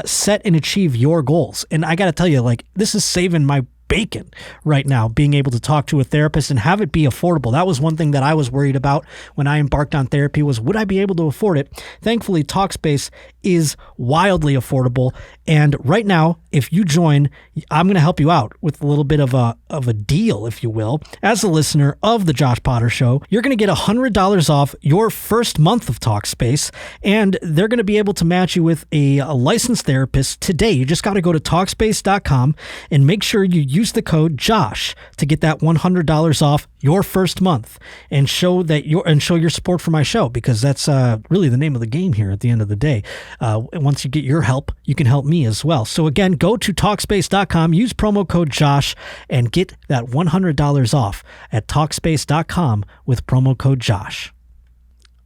set and achieve your goals. And I got to tell you, this is saving my bacon right now, being able to talk to a therapist and have it be affordable. That was one thing that I was worried about when I embarked on therapy, was would I be able to afford it? Thankfully, Talkspace is wildly affordable. And right now, if you join, I'm going to help you out with a little bit of a deal, if you will. As a listener of the Josh Potter Show, you're going to get $100 off your first month of Talkspace, and they're going to be able to match you with a licensed therapist today. You just got to go to Talkspace.com and make sure you use the code JOSH to get that $100 off your first month and show your support for my show, because that's really the name of the game here at the end of the day. Once you get your help, you can help me as well. So again, go to Talkspace.com, use promo code JOSH, and get that $100 off at Talkspace.com with promo code JOSH.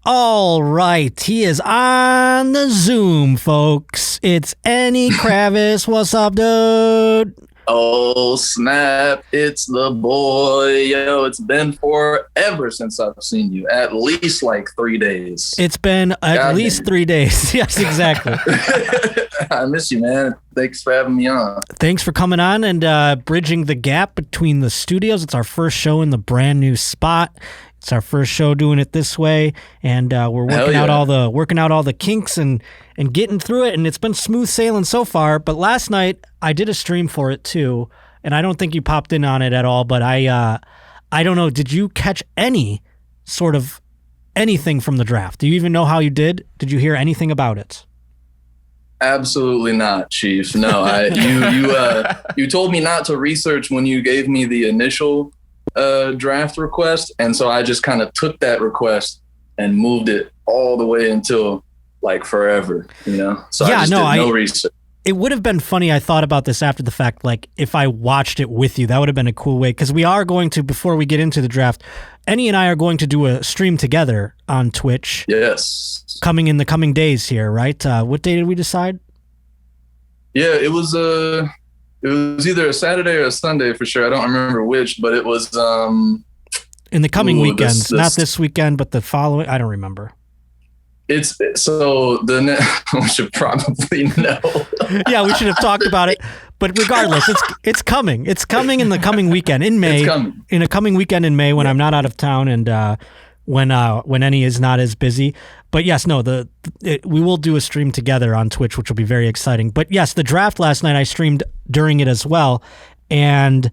All right, he is on the Zoom, folks. It's Enny Kravis. What's up, dude? Oh, snap. It's the boy. Yo, it's been forever since I've seen you. At least 3 days. It's been at least 3 days. Yes, exactly. I miss you, man. Thanks for having me on. Thanks for coming on and bridging the gap between the studios. It's our first show in the brand new spot. It's our first show doing it this way, and we're working out all the kinks and getting through it, and it's been smooth sailing so far. But last night I did a stream for it too, and I don't think you popped in on it at all. But I don't know. Did you catch any sort of anything from the draft? Do you even know how you did? Did you hear anything about it? Absolutely not, Chief. No, you told me not to research when you gave me the initial draft request, and so I just kind of took that request and moved it all the way until forever, so yeah, I just did no research. It would have been funny. I thought about this after the fact, if I watched it with you, that would have been a cool way, because we are going to, before we get into the draft, Enny and I are going to do a stream together on Twitch. Yes, coming in the coming days here, right? What day did we decide? Yeah, it was either a Saturday or a Sunday for sure. I don't remember which, but it was in the coming weekends, not this weekend, but the following. I don't remember. It's so we should probably know. Yeah, we should have talked about it. But regardless, it's coming. It's coming in the coming weekend in May. It's coming. In a coming weekend in May when I'm not out of town, and when Enny is not as busy. But yes, no, we will do a stream together on Twitch, which will be very exciting. But yes, the draft last night, I streamed during it as well. And,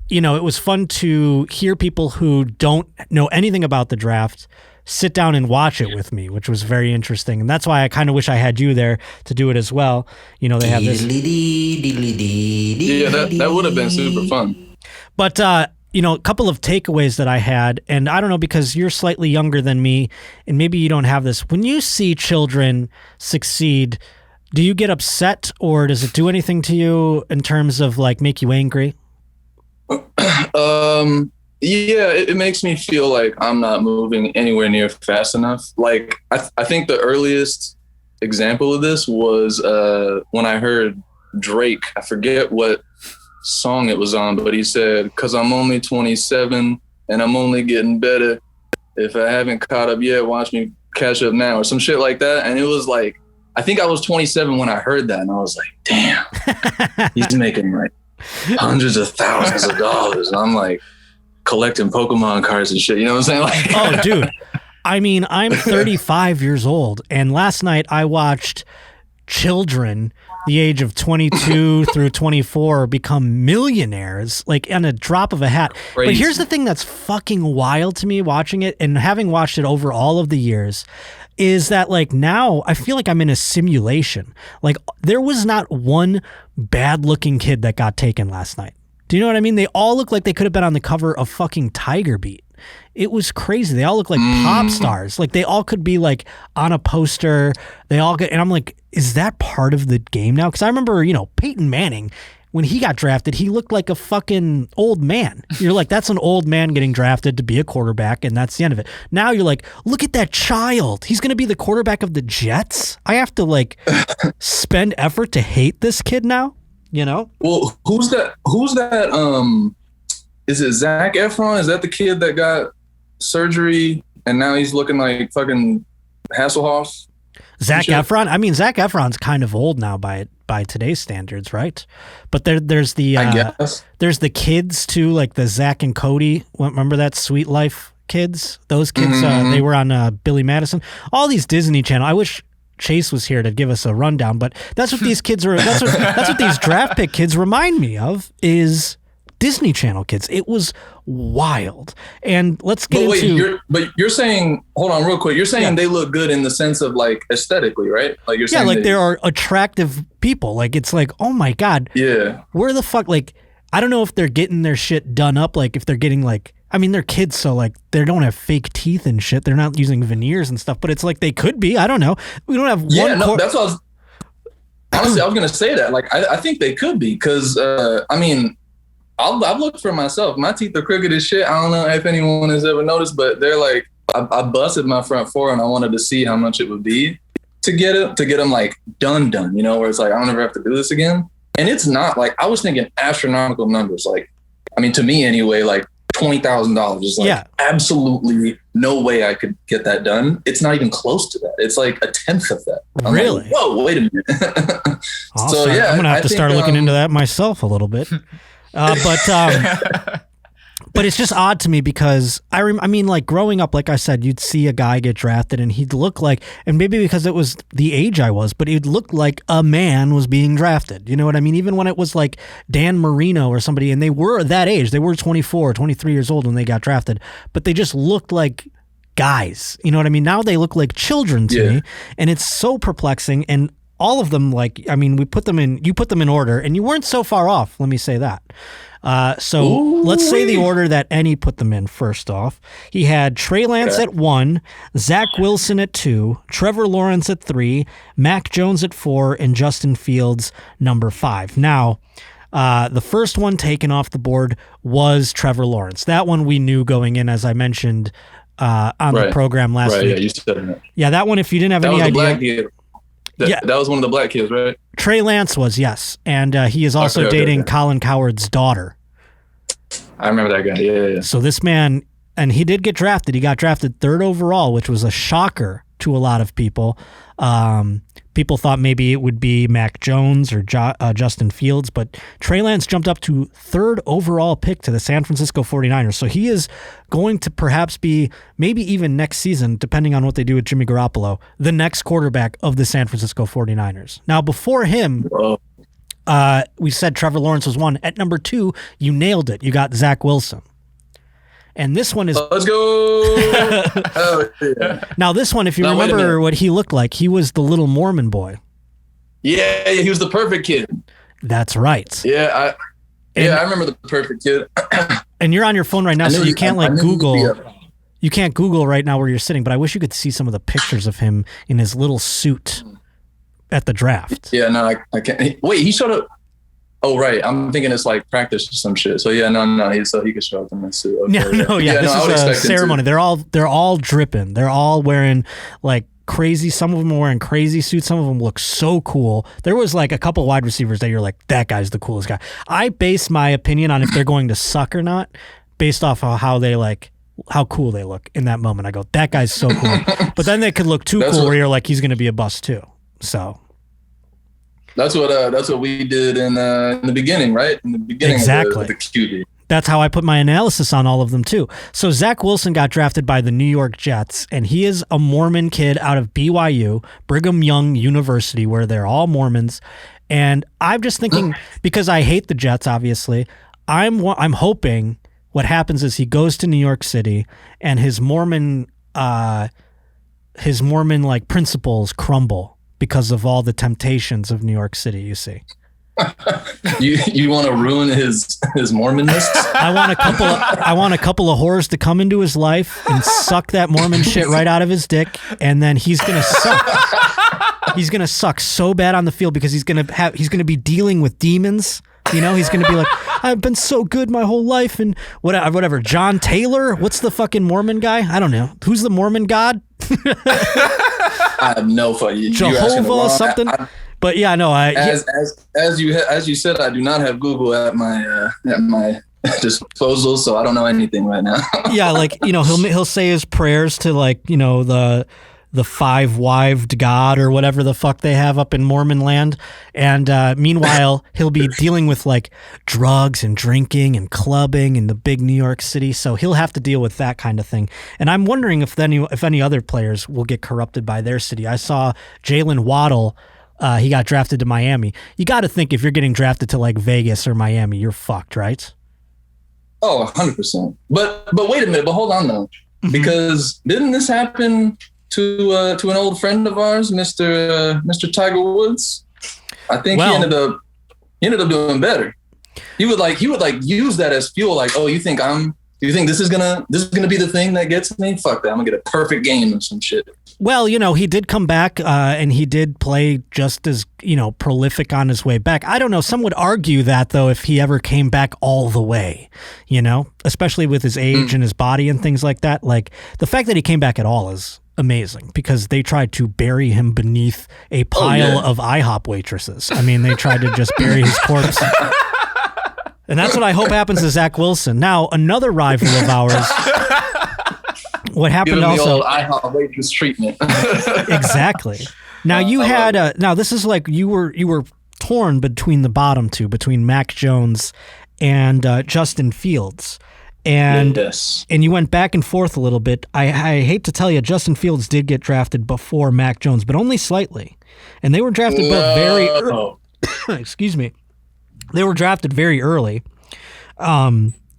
you know, it was fun to hear people who don't know anything about the draft sit down and watch it with me, which was very interesting. And that's why I kind of wish I had you there to do it as well. You know, they have this. Yeah, that would have been super fun. But, you know, a couple of takeaways that I had, and I don't know, because you're slightly younger than me, and maybe you don't have this. When you see children succeed, do you get upset, or does it do anything to you in terms of like make you angry? Yeah, it makes me feel like I'm not moving anywhere near fast enough. Like I think the earliest example of this was when I heard Drake. I forget what song it was on, but he said, "'Cause I'm only 27 and I'm only getting better. If I haven't caught up yet, watch me catch up now," or some shit like that. And it was like, I think I was 27 when I heard that, and I was like, damn, he's making like hundreds of thousands of dollars. And I'm like collecting Pokemon cards and shit. You know what I'm saying? Like, oh, dude. I mean, I'm 35 years old, and last night I watched children the age of 22 through 24 become millionaires, like on a drop of a hat. Crazy. But here's the thing that's fucking wild to me watching it, and having watched it over all of the years, is that like now I feel like I'm in a simulation. Like there was not one bad looking kid that got taken last night. Do you know what I mean? They all look like they could have been on the cover of fucking Tiger Beat. It was crazy. They all look like pop stars. Like they all could be like on a poster. They all get, and I'm like, is that part of the game now? Because I remember, you know, Peyton Manning, when he got drafted, he looked like a fucking old man. You're like, that's an old man getting drafted to be a quarterback, and that's the end of it. Now you're like, look at that child. He's going to be the quarterback of the Jets. I have to like spend effort to hate this kid now, you know? Well, who's that? Is it Zac Efron? Is that the kid that got surgery and now he's looking like fucking Hasselhoff? Zac Efron? I mean, Zac Efron's kind of old now by today's standards, right? But there's the there's the kids too, like the Zack and Cody. Remember that Sweet Life kids? Those kids, they were on Billy Madison. All these Disney Channel. I wish Chase was here to give us a rundown, but that's what these kids are. That's what these draft pick kids remind me of, is Disney Channel kids. It was wild. And let's get into... You're saying, hold on real quick, you're saying they look good in the sense of like aesthetically, right? Like you're saying, like there are attractive people. Like it's like, oh my God. Yeah. Where the fuck, like, I don't know if they're getting their shit done up, like if they're getting like, I mean, they're kids, so like they don't have fake teeth and shit. They're not using veneers and stuff, but it's like they could be. I don't know. We don't have one. Yeah, no, that's what I was... Honestly, I was going to say that. Like, I think they could be, because, I mean... I've looked for myself. My teeth are crooked as shit. I don't know if anyone has ever noticed, but they're like, I busted my front four and I wanted to see how much it would be to get them like done, you know, where it's like, I don't ever have to do this again. And it's not like, I was thinking astronomical numbers. Like, I mean, to me anyway, like $20,000 is like absolutely no way I could get that done. It's not even close to that. It's like a tenth of that. I'm really? Like, whoa, wait a minute. So yeah, I'm going to have to start looking into that myself a little bit. But it's just odd to me because I mean, like growing up, like I said, you'd see a guy get drafted and he'd look like, and maybe because it was the age I was, but he'd look like a man was being drafted. You know what I mean? Even when it was like Dan Marino or somebody, and they were that age, they were 24, 23 years old when they got drafted, but they just looked like guys. You know what I mean? Now they look like children to me, and it's so perplexing. And all of them, like, I mean, you put them in order, and you weren't so far off. Let me say that. Let's say the order that Enny put them in. First off, he had Trey Lance at 1, Zach Wilson at 2, Trevor Lawrence at 3, Mac Jones at 4, and Justin Fields number 5. Now, the first one taken off the board was Trevor Lawrence. That one we knew going in, as I mentioned on the program last week. Yeah, you said that. Yeah, that one, if you didn't have any idea. That was one of the black kids, right? Trey Lance was, yes. And he is also dating Colin Cowherd's daughter. I remember that guy, yeah. So this man, and he did get drafted. He got drafted 3rd overall, which was a shocker to a lot of people. People thought maybe it would be Mac Jones or Justin Fields, but Trey Lance jumped up to 3rd overall pick to the San Francisco 49ers. So he is going to perhaps be, maybe even next season, depending on what they do with Jimmy Garoppolo, the next quarterback of the San Francisco 49ers. Now, before him, we said Trevor Lawrence was 1. At number 2, you nailed it. You got Zach Wilson. And this one is... Let's go! Oh, yeah. Now, this one, if you remember what he looked like, he was the little Mormon boy. Yeah, he was the perfect kid. That's right. Yeah, I remember the perfect kid. And you're on your phone right now, so you can't Google. You can't Google right now where you're sitting, but I wish you could see some of the pictures of him in his little suit at the draft. Yeah, no, I can't. Wait, he showed up. Oh, right. I'm thinking it's like practice or some shit. So yeah, no. He could show up in that suit. Okay, This is a ceremony. They're all dripping. They're all wearing like crazy. Some of them are wearing crazy suits. Some of them look so cool. There was like a couple wide receivers that you're like, that guy's the coolest guy. I base my opinion on if they're going to suck or not based off of how cool they look in that moment. I go, that guy's so cool. But then they could look too cool where you're like, he's going to be a bust too. So. That's what we did in the beginning, right? In the beginning of the QB. That's how I put my analysis on all of them too. So Zach Wilson got drafted by the New York Jets, and he is a Mormon kid out of BYU, Brigham Young University, where they're all Mormons. And I'm just thinking, because I hate the Jets, obviously, I'm hoping what happens is he goes to New York City and his Mormon like principles crumble because of all the temptations of New York City, you see. You want to ruin his Mormonness? I want a couple of whores to come into his life and suck that Mormon shit right out of his dick, and then he's gonna suck. He's gonna suck so bad on the field because he's gonna be dealing with demons. You know, he's gonna be like, I've been so good my whole life, and whatever. John Taylor, what's the fucking Mormon guy? I don't know. Who's the Mormon god? I have no fucking Jehovah or something. But yeah, no. As you said, I do not have Google at my disposal, so I don't know anything right now. Yeah, like he'll say his prayers to the 5-wived God or whatever the fuck they have up in Mormon land, and meanwhile he'll be dealing with like drugs and drinking and clubbing in the big New York City, so he'll have to deal with that kind of thing. And I'm wondering if any other players will get corrupted by their city. I saw Jalen Waddle. He got drafted to Miami. You got to think if you're getting drafted to like Vegas or Miami, you're fucked, right? Oh, 100%. But wait a minute. But hold on though, because didn't this happen to an old friend of ours, Mr. Tiger Woods? I think he ended up doing better. He would use that as fuel. Like, oh, you think this is gonna be the thing that gets me? Fuck that. I'm gonna get a perfect game or some shit. Well, he did come back and he did play just as, prolific on his way back. I don't know. Some would argue that, though, if he ever came back all the way, especially with his age and his body and things like that. Like, the fact that he came back at all is amazing because they tried to bury him beneath a pile of IHOP waitresses. I mean, they tried to just bury his corpse. And that's what I hope happens to Zach Wilson. Now, another rival of ours... What happened also? The old IHOP waitress treatment. Exactly. Now you had now this is like you were torn between the bottom two, between Mac Jones and Justin Fields, and you went back and forth a little bit. I hate to tell you, Justin Fields did get drafted before Mac Jones, but only slightly, and they were drafted both very early. Excuse me, they were drafted very early.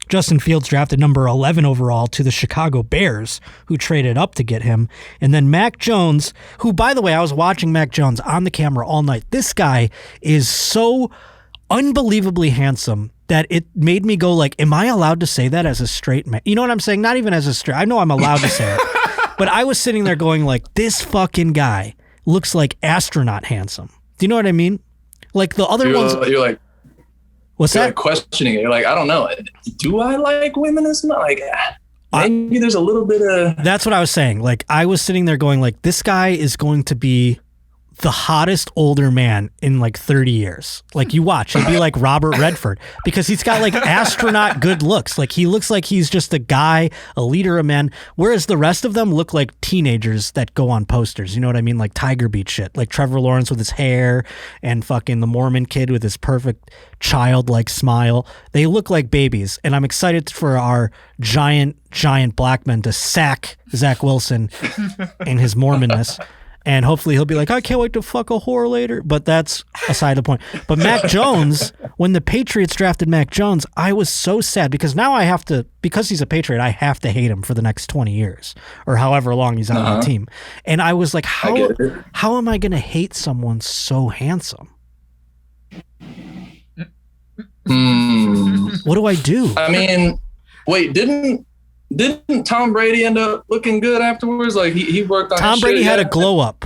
Justin Fields drafted number 11 overall to the Chicago Bears, who traded up to get him. And then Mac Jones, who, by the way, I was watching Mac Jones on the camera all night. This guy is so unbelievably handsome that it made me go like, am I allowed to say that as a straight man? You know what I'm saying? Not even as a straight. I know I'm allowed to say it. But I was sitting there going like, this fucking guy looks like astronaut handsome. Do you know what I mean? Like the other ones. You're like, what's that? Like questioning it. You're like, I don't know. Do I like women as much? Like, maybe there's a little bit of. That's what I was saying. Like, I was sitting there going, like, this guy is going to be the hottest older man in like 30 years. Like you watch, he'd be like Robert Redford because he's got like astronaut good looks. Like he looks like he's just a guy, a leader of men, whereas the rest of them look like teenagers that go on posters. You know what I mean? Like Tiger Beat shit. Like Trevor Lawrence with his hair and fucking the Mormon kid with his perfect childlike smile. They look like babies. And I'm excited for our giant black men to sack Zach Wilson in his Mormonness. And hopefully he'll be like, I can't wait to fuck a whore later. But that's aside the point. But Mac Jones, when the Patriots drafted Mac Jones, I was so sad because now I have to, because he's a Patriot, I have to hate him for the next 20 years or however long he's on my team. And I was like, how am I going to hate someone so handsome? What do I do? I mean, wait, didn't Tom Brady end up looking good afterwards? Like he worked on Tom Brady had a glow up,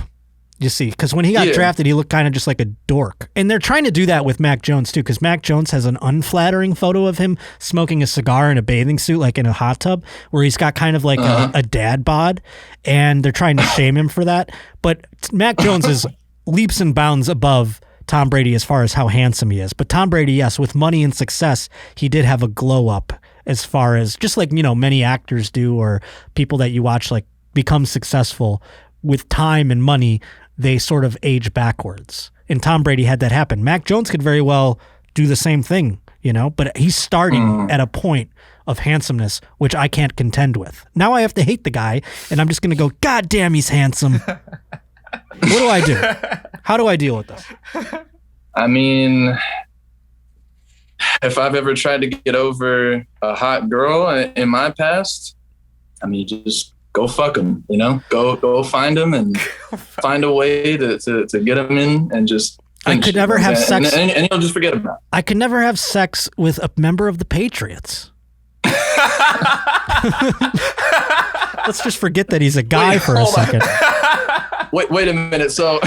you see, because when he got drafted, he looked kind of just like a dork. And they're trying to do that with Mac Jones too, because Mac Jones has an unflattering photo of him smoking a cigar in a bathing suit, like in a hot tub, where he's got kind of like a dad bod, and they're trying to shame him for that. But Mac Jones is leaps and bounds above Tom Brady as far as how handsome he is. But Tom Brady, yes, with money and success, he did have a glow up as far as just like, you know, many actors do or people that you watch like become successful with time and money, they sort of age backwards. And Tom Brady had that happen. Mac Jones could very well do the same thing, you know, but he's starting at a point of handsomeness, which I can't contend with. Now I have to hate the guy and I'm just going to go, God damn, he's handsome. What do I do? How do I deal with this? I mean, if I've ever tried to get over a hot girl in my past, I mean, just go fuck them, you know? Go find them and find a way to get them in and just I could never have sex. And you'll just forget about it. I could never have sex with a member of the Patriots. Let's just forget that he's a guy for a second. Wait a minute. So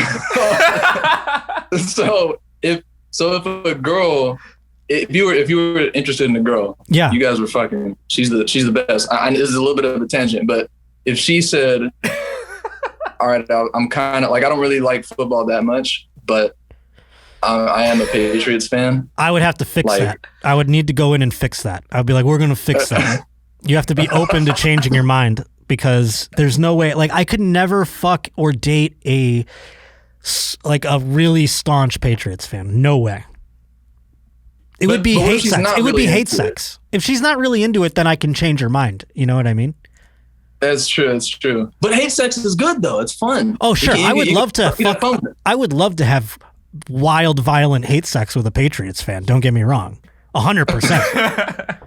if a girl, if you were interested in a girl, you guys were fucking. She's the best. This is a little bit of a tangent, but if she said, "All right, I'm kind of like I don't really like football that much, but I am a Patriots fan," I would have to fix that. I would need to go in and fix that. I'd be like, "We're gonna fix that." You have to be open to changing your mind because there's no way. Like I could never fuck or date a really staunch Patriots fan. No way. It would be hate sex. It would be hate sex. If she's not really into it, then I can change her mind. You know what I mean? That's true. That's true. But hate sex is good though. It's fun. Oh sure, I would love to fuck. I would love to have wild, violent hate sex with a Patriots fan. Don't get me wrong. 100%.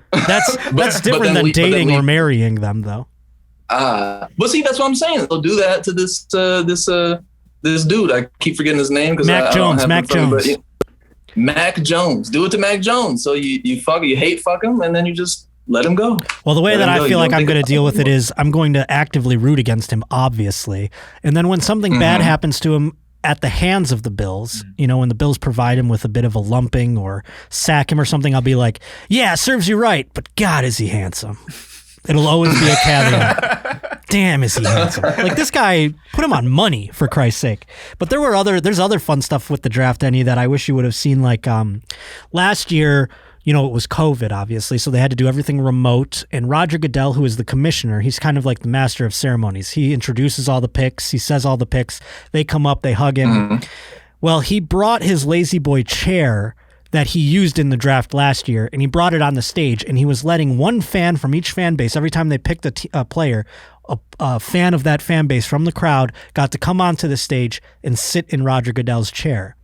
That's different than dating or marrying them though. But see, that's what I'm saying. They'll do that to this dude. I keep forgetting his name because Mac Jones. Mac Jones. Do it to Mac Jones. So you hate fuck him, and then you just let him go. Well, the way that I feel like I'm going to deal with it is I'm going to actively root against him, obviously. And then when something bad happens to him at the hands of the Bills, you know, when the Bills provide him with a bit of a lumping or sack him or something, I'll be like, yeah, serves you right, but God, is he handsome. It'll always be a caveat. Damn, is he handsome. Like this guy, put him on money for Christ's sake. But there's other fun stuff with the draft, Enny, that I wish you would have seen. Like last year, you know, it was COVID, obviously, so they had to do everything remote. And Roger Goodell, who is the commissioner, he's kind of like the master of ceremonies. He introduces all the picks. He says all the picks. They come up, they hug him. Well, he brought his lazy boy chair that he used in the draft last year, and he brought it on the stage, and he was letting one fan from each fan base, every time they picked a player, a fan of that fan base from the crowd got to come onto the stage and sit in Roger Goodell's chair.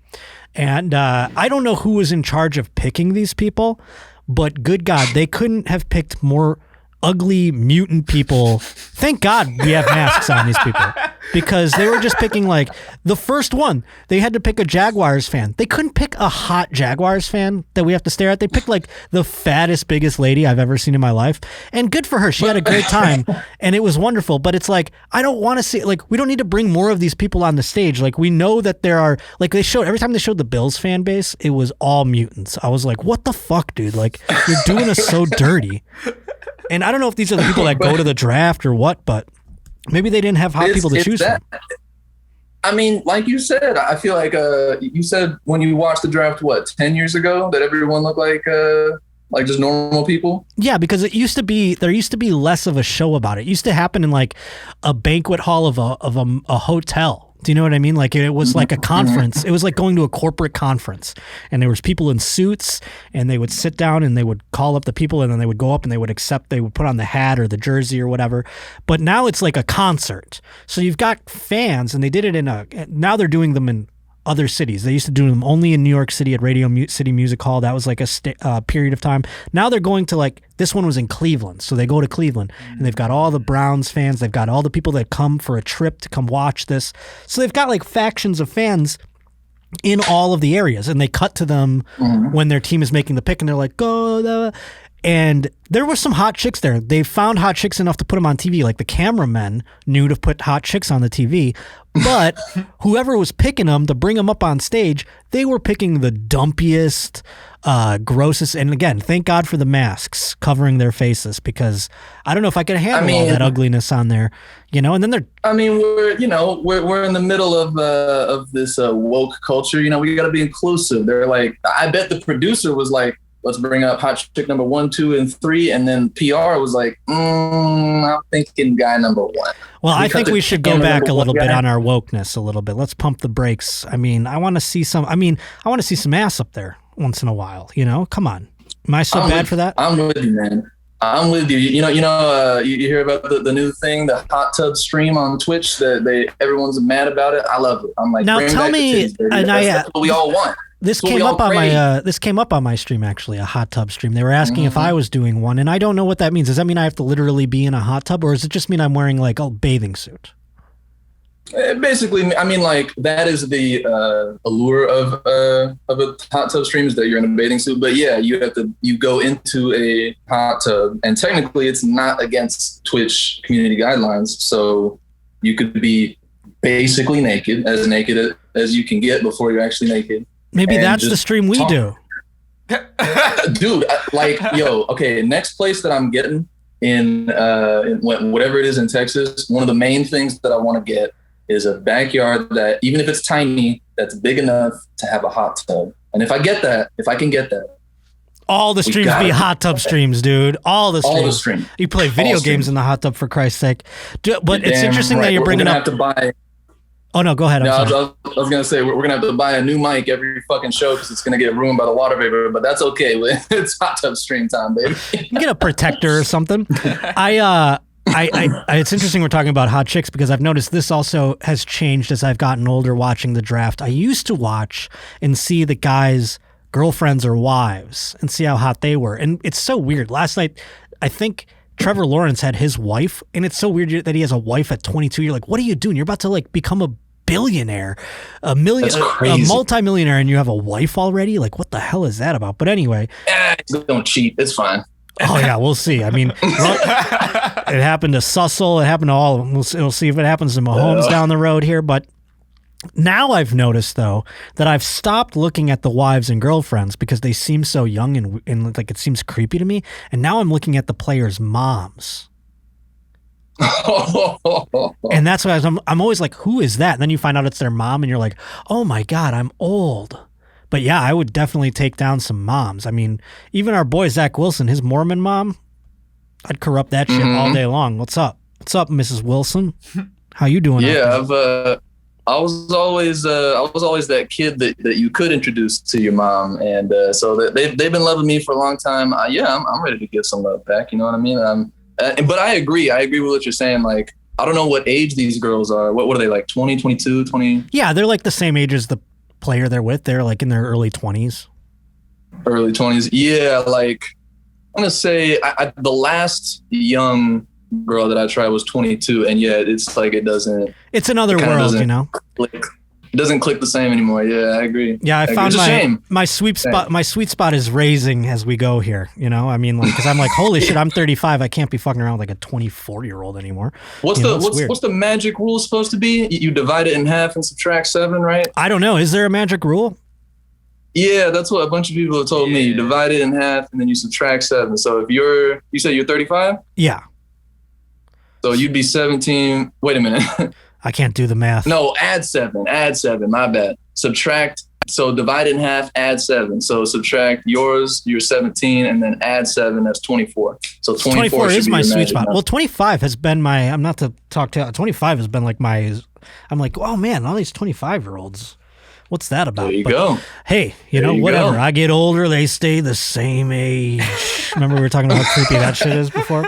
And I don't know who was in charge of picking these people, but good God, they couldn't have picked more ugly mutant people. Thank God we have masks on these people, because they were just picking like the first one. They had to pick a Jaguars fan. They couldn't pick a hot Jaguars fan that we have to stare at. They picked like the fattest, biggest lady I've ever seen in my life. And good for her. She had a great time and it was wonderful. But it's like, I don't want to see, like, we don't need to bring more of these people on the stage. Like, we know that there are, like, every time they showed the Bills fan base, it was all mutants. I was like, what the fuck, dude? Like, you're doing us so dirty. And I don't know if these are the people that go to the draft or what, but maybe they didn't have hot people to choose from. I mean, like you said, I feel like you said when you watched the draft, 10 years ago, that everyone looked like just normal people? Yeah, because there used to be less of a show about it. It used to happen in like a banquet hall of a hotel. Do you know what I mean? Like it was like a conference. It was like going to a corporate conference, and there was people in suits, and they would sit down and they would call up the people, and then they would go up and they would put on the hat or the jersey or whatever. But now it's like a concert. So you've got fans, and they did it now they're doing them in other cities. They used to do them only in New York City at City Music Hall. That was like a period of time. Now they're going to this one was in Cleveland. So they go to Cleveland and they've got all the Browns fans. They've got all the people that come for a trip to come watch this. So they've got like factions of fans in all of the areas, and they cut to them when their team is making the pick, and they're like, go. And there were some hot chicks there. They found hot chicks enough to put them on TV. Like the cameramen knew to put hot chicks on the TV, but whoever was picking them to bring them up on stage, they were picking the dumpiest, grossest. And again, thank God for the masks covering their faces, because I don't know if I could handle all that ugliness on there, And then they're. I mean, we're in the middle of this woke culture. We got to be inclusive. They're like, I bet the producer was like, let's bring up hot chick number 1, 2, and 3. And then PR was like, I'm thinking guy number 1. Well, I think we should go back a little bit on our wokeness a little bit. Let's pump the brakes. I mean, I want to see some ass up there once in a while, Come on. Am I so bad for that? I'm with you, man. I'm with you. You hear about the new thing, the hot tub stream on Twitch that everyone's mad about it. I love it. I'm like, now tell me, that's what we all want. This came up on my stream, actually, a hot tub stream. They were asking if I was doing one, and I don't know what that means. Does that mean I have to literally be in a hot tub, or does it just mean I'm wearing like a bathing suit? Basically, I mean, like that is the allure of a hot tub stream, is that you're in a bathing suit. But yeah, you go into a hot tub, and technically it's not against Twitch community guidelines, so you could be basically naked as you can get before you're actually naked. Maybe that's the stream we do. Dude, okay, next place that I'm getting in whatever it is in Texas, one of the main things that I want to get is a backyard that, even if it's tiny, that's big enough to have a hot tub. And if I can get that. All the streams be hot tub streams, dude. All the streams. You play video games in the hot tub, for Christ's sake. But it's interesting that you're bringing up. Have to buy. Oh, no, go ahead. I was going to say, we're going to have to buy a new mic every fucking show because it's going to get ruined by the water vapor, but that's okay. It's hot tub stream time, baby. You can get a protector or something. It's interesting we're talking about hot chicks, because I've noticed this also has changed as I've gotten older watching the draft. I used to watch and see the guys' girlfriends or wives and see how hot they were. And it's so weird. Last night, I think Trevor Lawrence had his wife, and it's so weird that he has a wife at 22. You're like, what are you doing? You're about to become a billionaire, a multimillionaire, and you have a wife already? Like, what the hell is that about? But anyway. Don't cheat. It's fine. Oh, yeah, we'll see. I mean, it happened to Sussel. It happened to all of them. We'll see if it happens to Mahomes down the road here. But now I've noticed, though, that I've stopped looking at the wives and girlfriends because they seem so young and like it seems creepy to me. And now I'm looking at the players' moms. And that's why I'm always like, who is that? And then you find out it's their mom, and you're like, oh, my God, I'm old. But yeah, I would definitely take down some moms. I mean, even our boy Zach Wilson, his Mormon mom, I'd corrupt that shit all day long. What's up? What's up, Mrs. Wilson? How you doing? Yeah, I was always that kid that you could introduce to your mom, and so they've been loving me for a long time. I'm ready to give some love back. You know what I mean? But I agree. I agree with what you're saying. Like, I don't know what age these girls are. What are they, like 20, 22, 20? Yeah, they're like the same age as the player they're with. They're like in their early 20s. Early 20s. Yeah, like I'm going to say the last young girl that I tried was 22, and yeah, it's like it's another world, It doesn't click the same anymore. Yeah, I agree. Yeah, I found my sweet spot. My sweet spot is raising as we go here. I mean, like, because I'm like, holy shit, I'm 35. I can't be fucking around with like a 24-year-old anymore. What's the magic rule supposed to be? You divide it in half and subtract 7, right? I don't know. Is there a magic rule? Yeah, that's what a bunch of people have told me. You divide it in half and then you subtract 7. So if you say you're 35? Yeah. So you'd be 17. Wait a minute. I can't do the math. No, add 7. My bad. Subtract. So divide it in half, add 7. So subtract yours, you're 17, and then add 7, that's 24. So 24 is my sweet spot. Number. Well, 25 has been my, 25 has been like I'm like, oh man, all these 25-year-olds. What's that about? There you go. Hey, whatever. I get older, they stay the same age. Remember we were talking about how creepy that shit is before?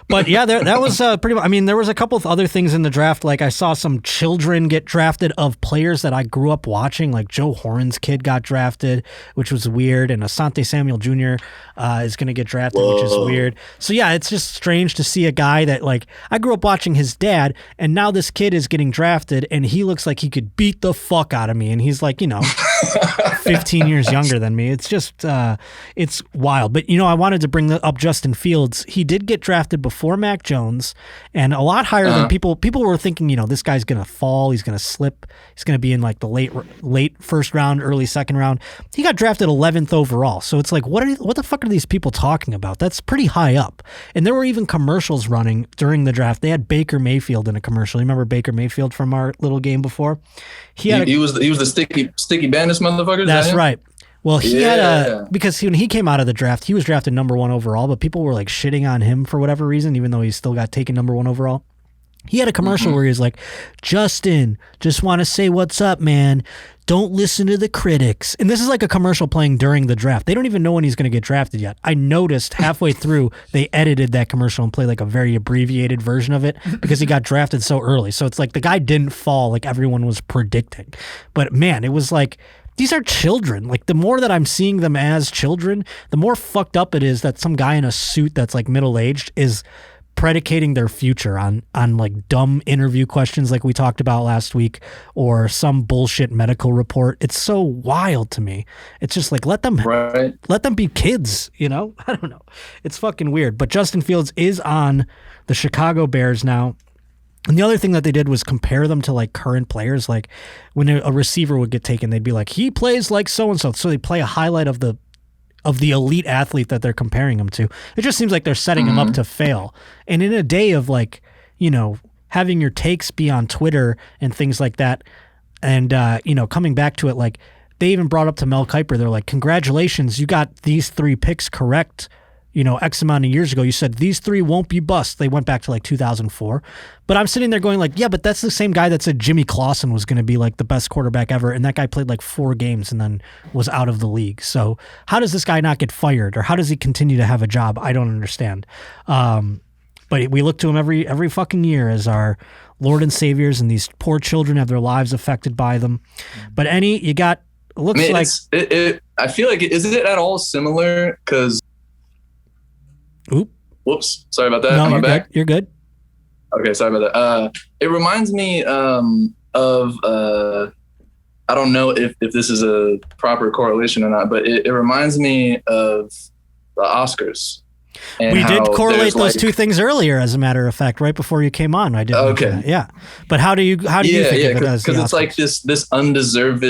But yeah, that was pretty much, I mean, there was a couple of other things in the draft. Like I saw some children get drafted of players that I grew up watching. Like Joe Horan's kid got drafted, which was weird. And Asante Samuel Jr. Is going to get drafted, which is weird. So yeah, it's just strange to see a guy that like, I grew up watching his dad, and now this kid is getting drafted and he looks like he could beat the fuck out of me. And he's like, 15 years younger than me. It's just, it's wild. But, I wanted to bring up Justin Fields. He did get drafted before Mac Jones, and a lot higher than people were thinking. This guy's going to fall. He's going to slip. He's going to be in like the late first round, early second round. He got drafted 11th overall. So it's like, what the fuck are these people talking about? That's pretty high up. And there were even commercials running during the draft. They had Baker Mayfield in a commercial. You remember Baker Mayfield from our little game before? He was the sticky bandits motherfucker. That's right. Well, he had because when he came out of the draft, he was drafted number 1 overall, but people were like shitting on him for whatever reason, even though he still got taken number 1 overall. He had a commercial where he was like, Justin, just want to say what's up, man. Don't listen to the critics. And this is like a commercial playing during the draft. They don't even know when he's going to get drafted yet. I noticed halfway through they edited that commercial and played like a very abbreviated version of it because he got drafted so early. So it's like the guy didn't fall like everyone was predicting. But man, it was like, these are children. Like the more that I'm seeing them as children, the more fucked up it is that some guy in a suit that's like middle-aged is predicating their future on like dumb interview questions like we talked about last week, or some bullshit medical report. It's so wild to me. It's just like, let them be kids, I don't know. It's fucking weird. But Justin Fields is on the Chicago Bears now. And the other thing that they did was compare them to like current players. Like when a receiver would get taken, they'd be like, he plays like so-and-so. So they play a highlight of the elite athlete that they're comparing him to. It just seems like they're setting him up to fail. And in a day of like, having your takes be on Twitter and things like that, and, coming back to it, like they even brought up to Mel Kiper, they're like, congratulations, you got these 3 picks correct. X amount of years ago, you said these 3 won't be bust. They went back to like 2004. But I'm sitting there going like, yeah, but that's the same guy that said Jimmy Clausen was going to be like the best quarterback ever. And that guy played like 4 games and then was out of the league. So how does this guy not get fired, or how does he continue to have a job? I don't understand. But we look to him every fucking year as our Lord and Saviors, and these poor children have their lives affected by them. But Enny, you got, I feel like, is it at all similar? Because whoops, sorry about that. No, Am I back? You're good. Okay, sorry about that. It reminds me of I don't know if this is a proper correlation or not, but it reminds me of the Oscars. We did correlate those 2 things earlier, as a matter of fact, right before you came on. I did. Okay. Yeah. But how do you think of it as? Because it's like this undeserved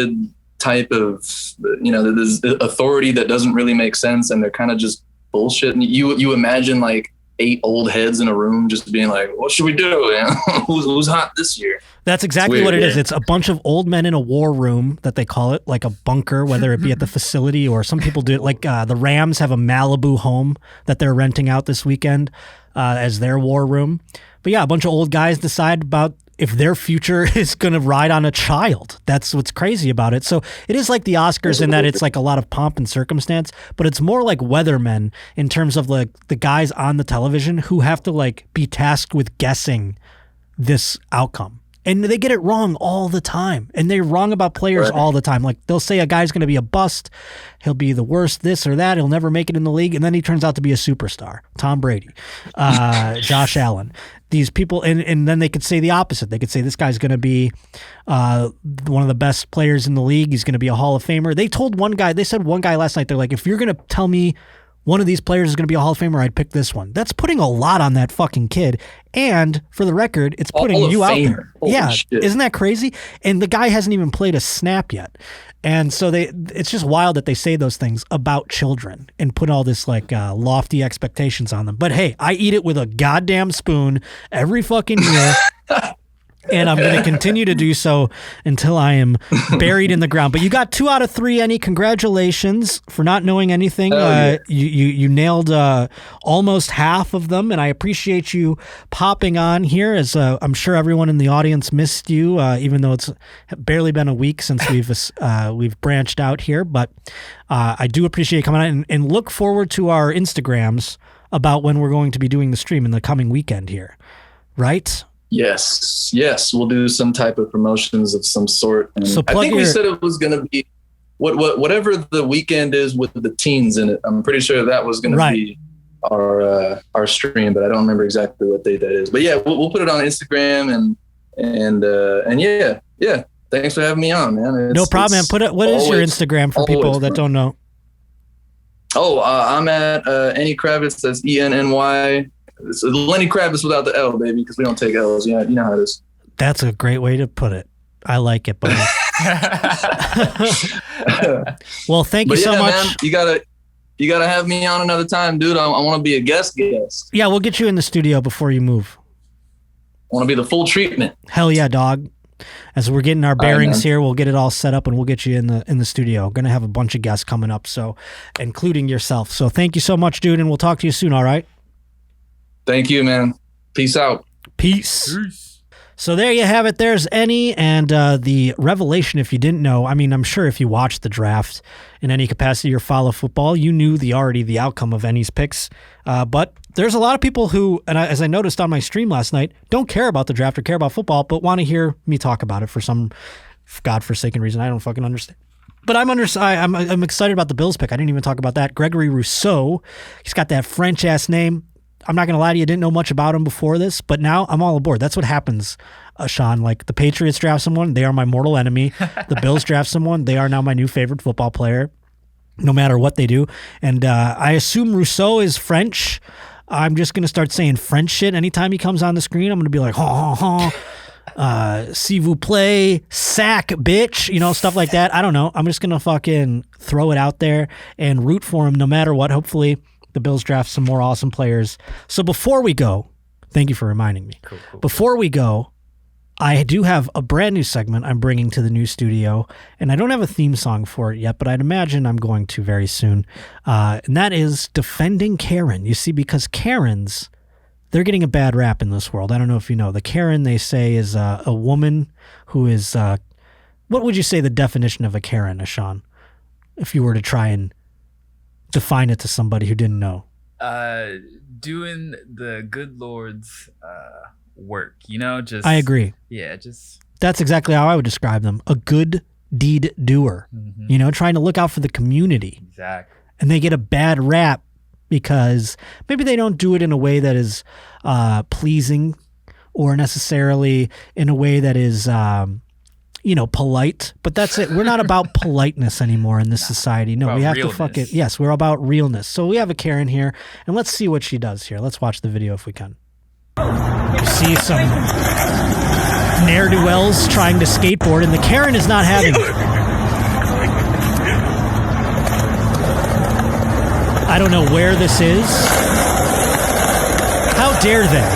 type of, this authority that doesn't really make sense, and they're kind of just bullshit. And you imagine like 8 old heads in a room just being like, what should we do? Who's hot this year? That's exactly what it is. It's a bunch of old men in a war room, that they call it, like a bunker, whether it be at the facility, or some people do it like the Rams have a Malibu home that they're renting out this weekend as their war room. But yeah, a bunch of old guys decide about if their future is going to ride on a child. That's what's crazy about it. So it is like the Oscars in that it's like a lot of pomp and circumstance, but it's more like weathermen in terms of like the guys on the television who have to like be tasked with guessing this outcome. And they get it wrong all the time. And they're wrong about players all the time. Like they'll say a guy's going to be a bust. He'll be the worst, this or that. He'll never make it in the league. And then he turns out to be a superstar. Tom Brady, Josh Allen. These people, and then they could say the opposite. They could say this guy's going to be one of the best players in the league. He's going to be a Hall of Famer. They said one guy last night, they're like, if you're going to tell me one of these players is going to be a Hall of Famer, I'd pick this one. That's putting a lot on that fucking kid. And for the record, it's putting you out there. Yeah. Shit. Isn't that crazy? And the guy hasn't even played a snap yet. And so it's just wild that they say those things about children and put all this like lofty expectations on them. But hey, I eat it with a goddamn spoon every fucking year. And I'm going to continue to do so until I am buried in the ground. But you got 2 out of 3, Enny. Congratulations for not knowing anything. Yeah. You nailed almost half of them, and I appreciate you popping on here, as I'm sure everyone in the audience missed you, even though it's barely been a week since we've branched out here. But I do appreciate you coming on, and look forward to our Instagrams about when we're going to be doing the stream in the coming weekend here, right? Yes, we'll do some type of promotions of some sort. And So I think we said it was going to be whatever the weekend is with the teens in it. I'm pretty sure that was going to be our stream, but I don't remember exactly what date that is. But yeah, we'll put it on Instagram and yeah. Thanks for having me on, man. No problem, man. What is your Instagram for people that don't know? Oh, I'm at Enny Kravitz. That's ENNY. It's Lenny Kravitz without the L, baby, because we don't take L's. Yeah, you know how it is. That's a great way to put it. I like it, buddy. Well, thank you so much. Man, you gotta have me on another time, dude. I want to be a guest. Yeah, we'll get you in the studio before you move. I want to be the full treatment. Hell yeah, dog. As we're getting our bearings here, we'll get it all set up and we'll get you in the studio. Going to have a bunch of guests coming up, so including yourself. So thank you so much, dude, and we'll talk to you soon, all right? Thank you, man. Peace out. Peace. So there you have it. There's Enny, and the revelation, if you didn't know, I mean, I'm sure if you watched the draft in any capacity or follow football, you knew the outcome of Enny's picks. But there's a lot of people who, and as I noticed on my stream last night, don't care about the draft or care about football, but want to hear me talk about it for some godforsaken reason. I don't fucking understand. But I'm excited about the Bills pick. I didn't even talk about that. Gregory Rousseau. He's got that French-ass name. I'm not going to lie to you, didn't know much about him before this, but now I'm all aboard. That's what happens, Sean. Like, the Patriots draft someone, they are my mortal enemy. The Bills draft someone, they are now my new favorite football player, no matter what they do. And I assume Rousseau is French. I'm just going to start saying French shit. Anytime he comes on the screen, I'm going to be like, s'il vous plaît, sack, bitch, stuff like that. I don't know. I'm just going to fucking throw it out there and root for him no matter what. Hopefully the Bills draft some more awesome players. So before we go, thank you for reminding me. Cool. Before we go, I do have a brand new segment I'm bringing to the new studio, and I don't have a theme song for it yet, but I'd imagine I'm going to very soon. And that is Defending Karen. You see, because Karens, they're getting a bad rap in this world. I don't know if you know. The Karen, they say, is a woman who is, what would you say the definition of a Karen is, Sean? If you were to try and define it to somebody who didn't know. Doing the good Lord's work, just. I agree. Yeah, just. That's exactly how I would describe them. A good deed doer, trying to look out for the community. Exactly. And they get a bad rap because maybe they don't do it in a way that is pleasing or necessarily in a way that is polite, but that's it. We're not about politeness anymore in this society. No, we have realness. To fuck it. Yes, we're about realness. So we have a Karen here, and let's see what she does here. Let's watch the video if we can. You see some ne'er-do-wells trying to skateboard, and the Karen is not having it. I don't know where this is. How dare they?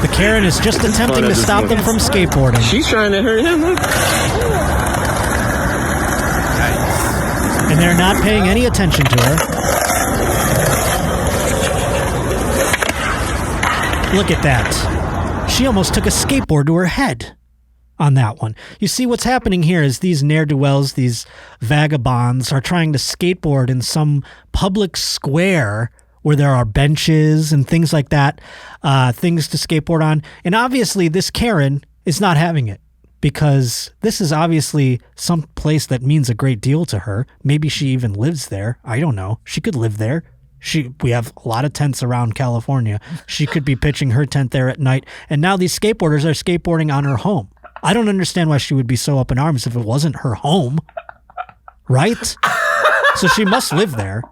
The Karen is just attempting to stop them from skateboarding. She's trying to hurt him. And they're not paying any attention to her. Look at that. She almost took a skateboard to her head on that one. You see, what's happening here is these ne'er-do-wells, these vagabonds, are trying to skateboard in some public square where there are benches and things like that, things to skateboard on. And obviously this Karen is not having it because this is obviously some place that means a great deal to her. Maybe she even lives there. I don't know. She could live there. We have a lot of tents around California. She could be pitching her tent there at night. And now these skateboarders are skateboarding on her home. I don't understand why she would be so up in arms if it wasn't her home, right? So she must live there.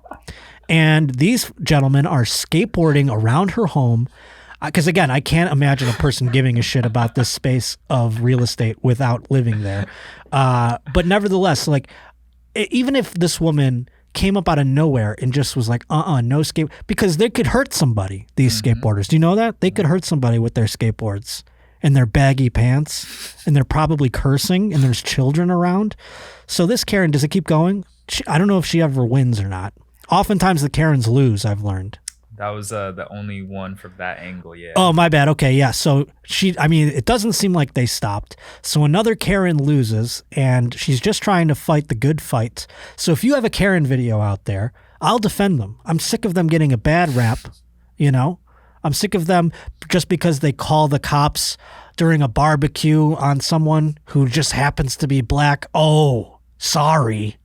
And these gentlemen are skateboarding around her home. Because, again, I can't imagine a person giving a shit about this space of real estate without living there. But nevertheless, like, even if this woman came up out of nowhere and just was like, no skate, because they could hurt somebody, these skateboarders. Do you know that? They could hurt somebody with their skateboards and their baggy pants, and they're probably cursing, and there's children around. So this Karen, does it keep going? I don't know if she ever wins or not. Oftentimes the Karens lose, I've learned. That was the only one from that angle, yeah. Oh, my bad. Okay, yeah. So it doesn't seem like they stopped. So another Karen loses, and she's just trying to fight the good fight. So if you have a Karen video out there, I'll defend them. I'm sick of them getting a bad rap, I'm sick of them just because they call the cops during a barbecue on someone who just happens to be black. Oh, sorry.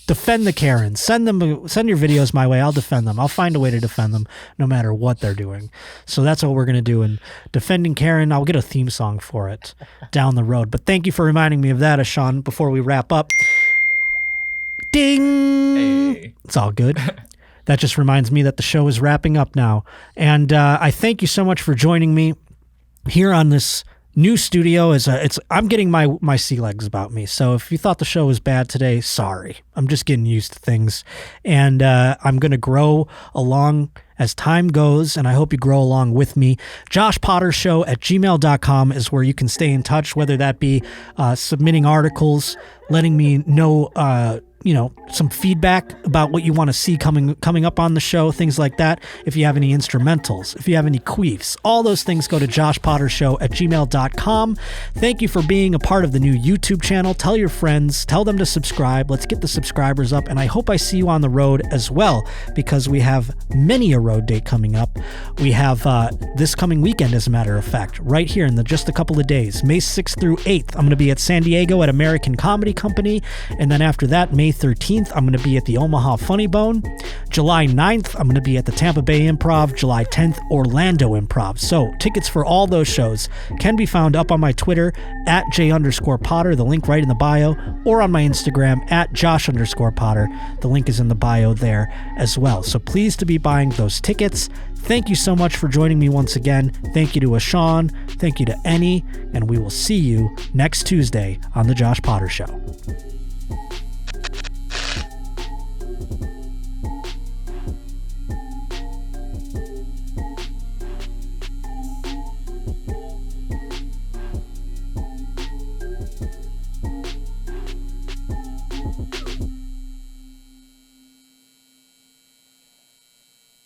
Defend the Karens. Send your videos my way. I'll defend them. I'll find a way to defend them no matter what they're doing. So that's what we're going to do. And defending Karen, I'll get a theme song for it down the road. But thank you for reminding me of that, Ashawn, before we wrap up. Ding! Hey. It's all good. That just reminds me that the show is wrapping up now. And I thank you so much for joining me here on this new studio. I'm getting my sea legs about me. So if you thought the show was bad today, sorry. I'm just getting used to things. And I'm going to grow along as time goes, and I hope you grow along with me. joshpottershow@gmail.com is where you can stay in touch, whether that be submitting articles, letting me know some feedback about what you want to see coming up on the show, things like that. If you have any instrumentals, if you have any queefs, all those things, go to joshpottershow@gmail.com. Thank you for being a part of the new YouTube channel. Tell your friends, tell them to subscribe. Let's get the subscribers up, and I hope I see you on the road as well, because we have many a road date coming up. We have this coming weekend, as a matter of fact, right here in just a couple of days, May 6th through 8th. I'm going to be at San Diego at American Comedy Company, and then after that, May 13th, I'm going to be at the Omaha Funny Bone. July 9th, I'm going to be at the Tampa Bay Improv. July 10th, Orlando Improv. So tickets for all those shows can be found up on my Twitter @J_Potter, the link right in the bio, or on my Instagram @Josh_Potter. The link is in the bio there as well. So pleased to be buying those tickets. Thank you so much for joining me once again. Thank you to Ashawn. Thank you to Enny. And we will see you next Tuesday on The Josh Potter Show.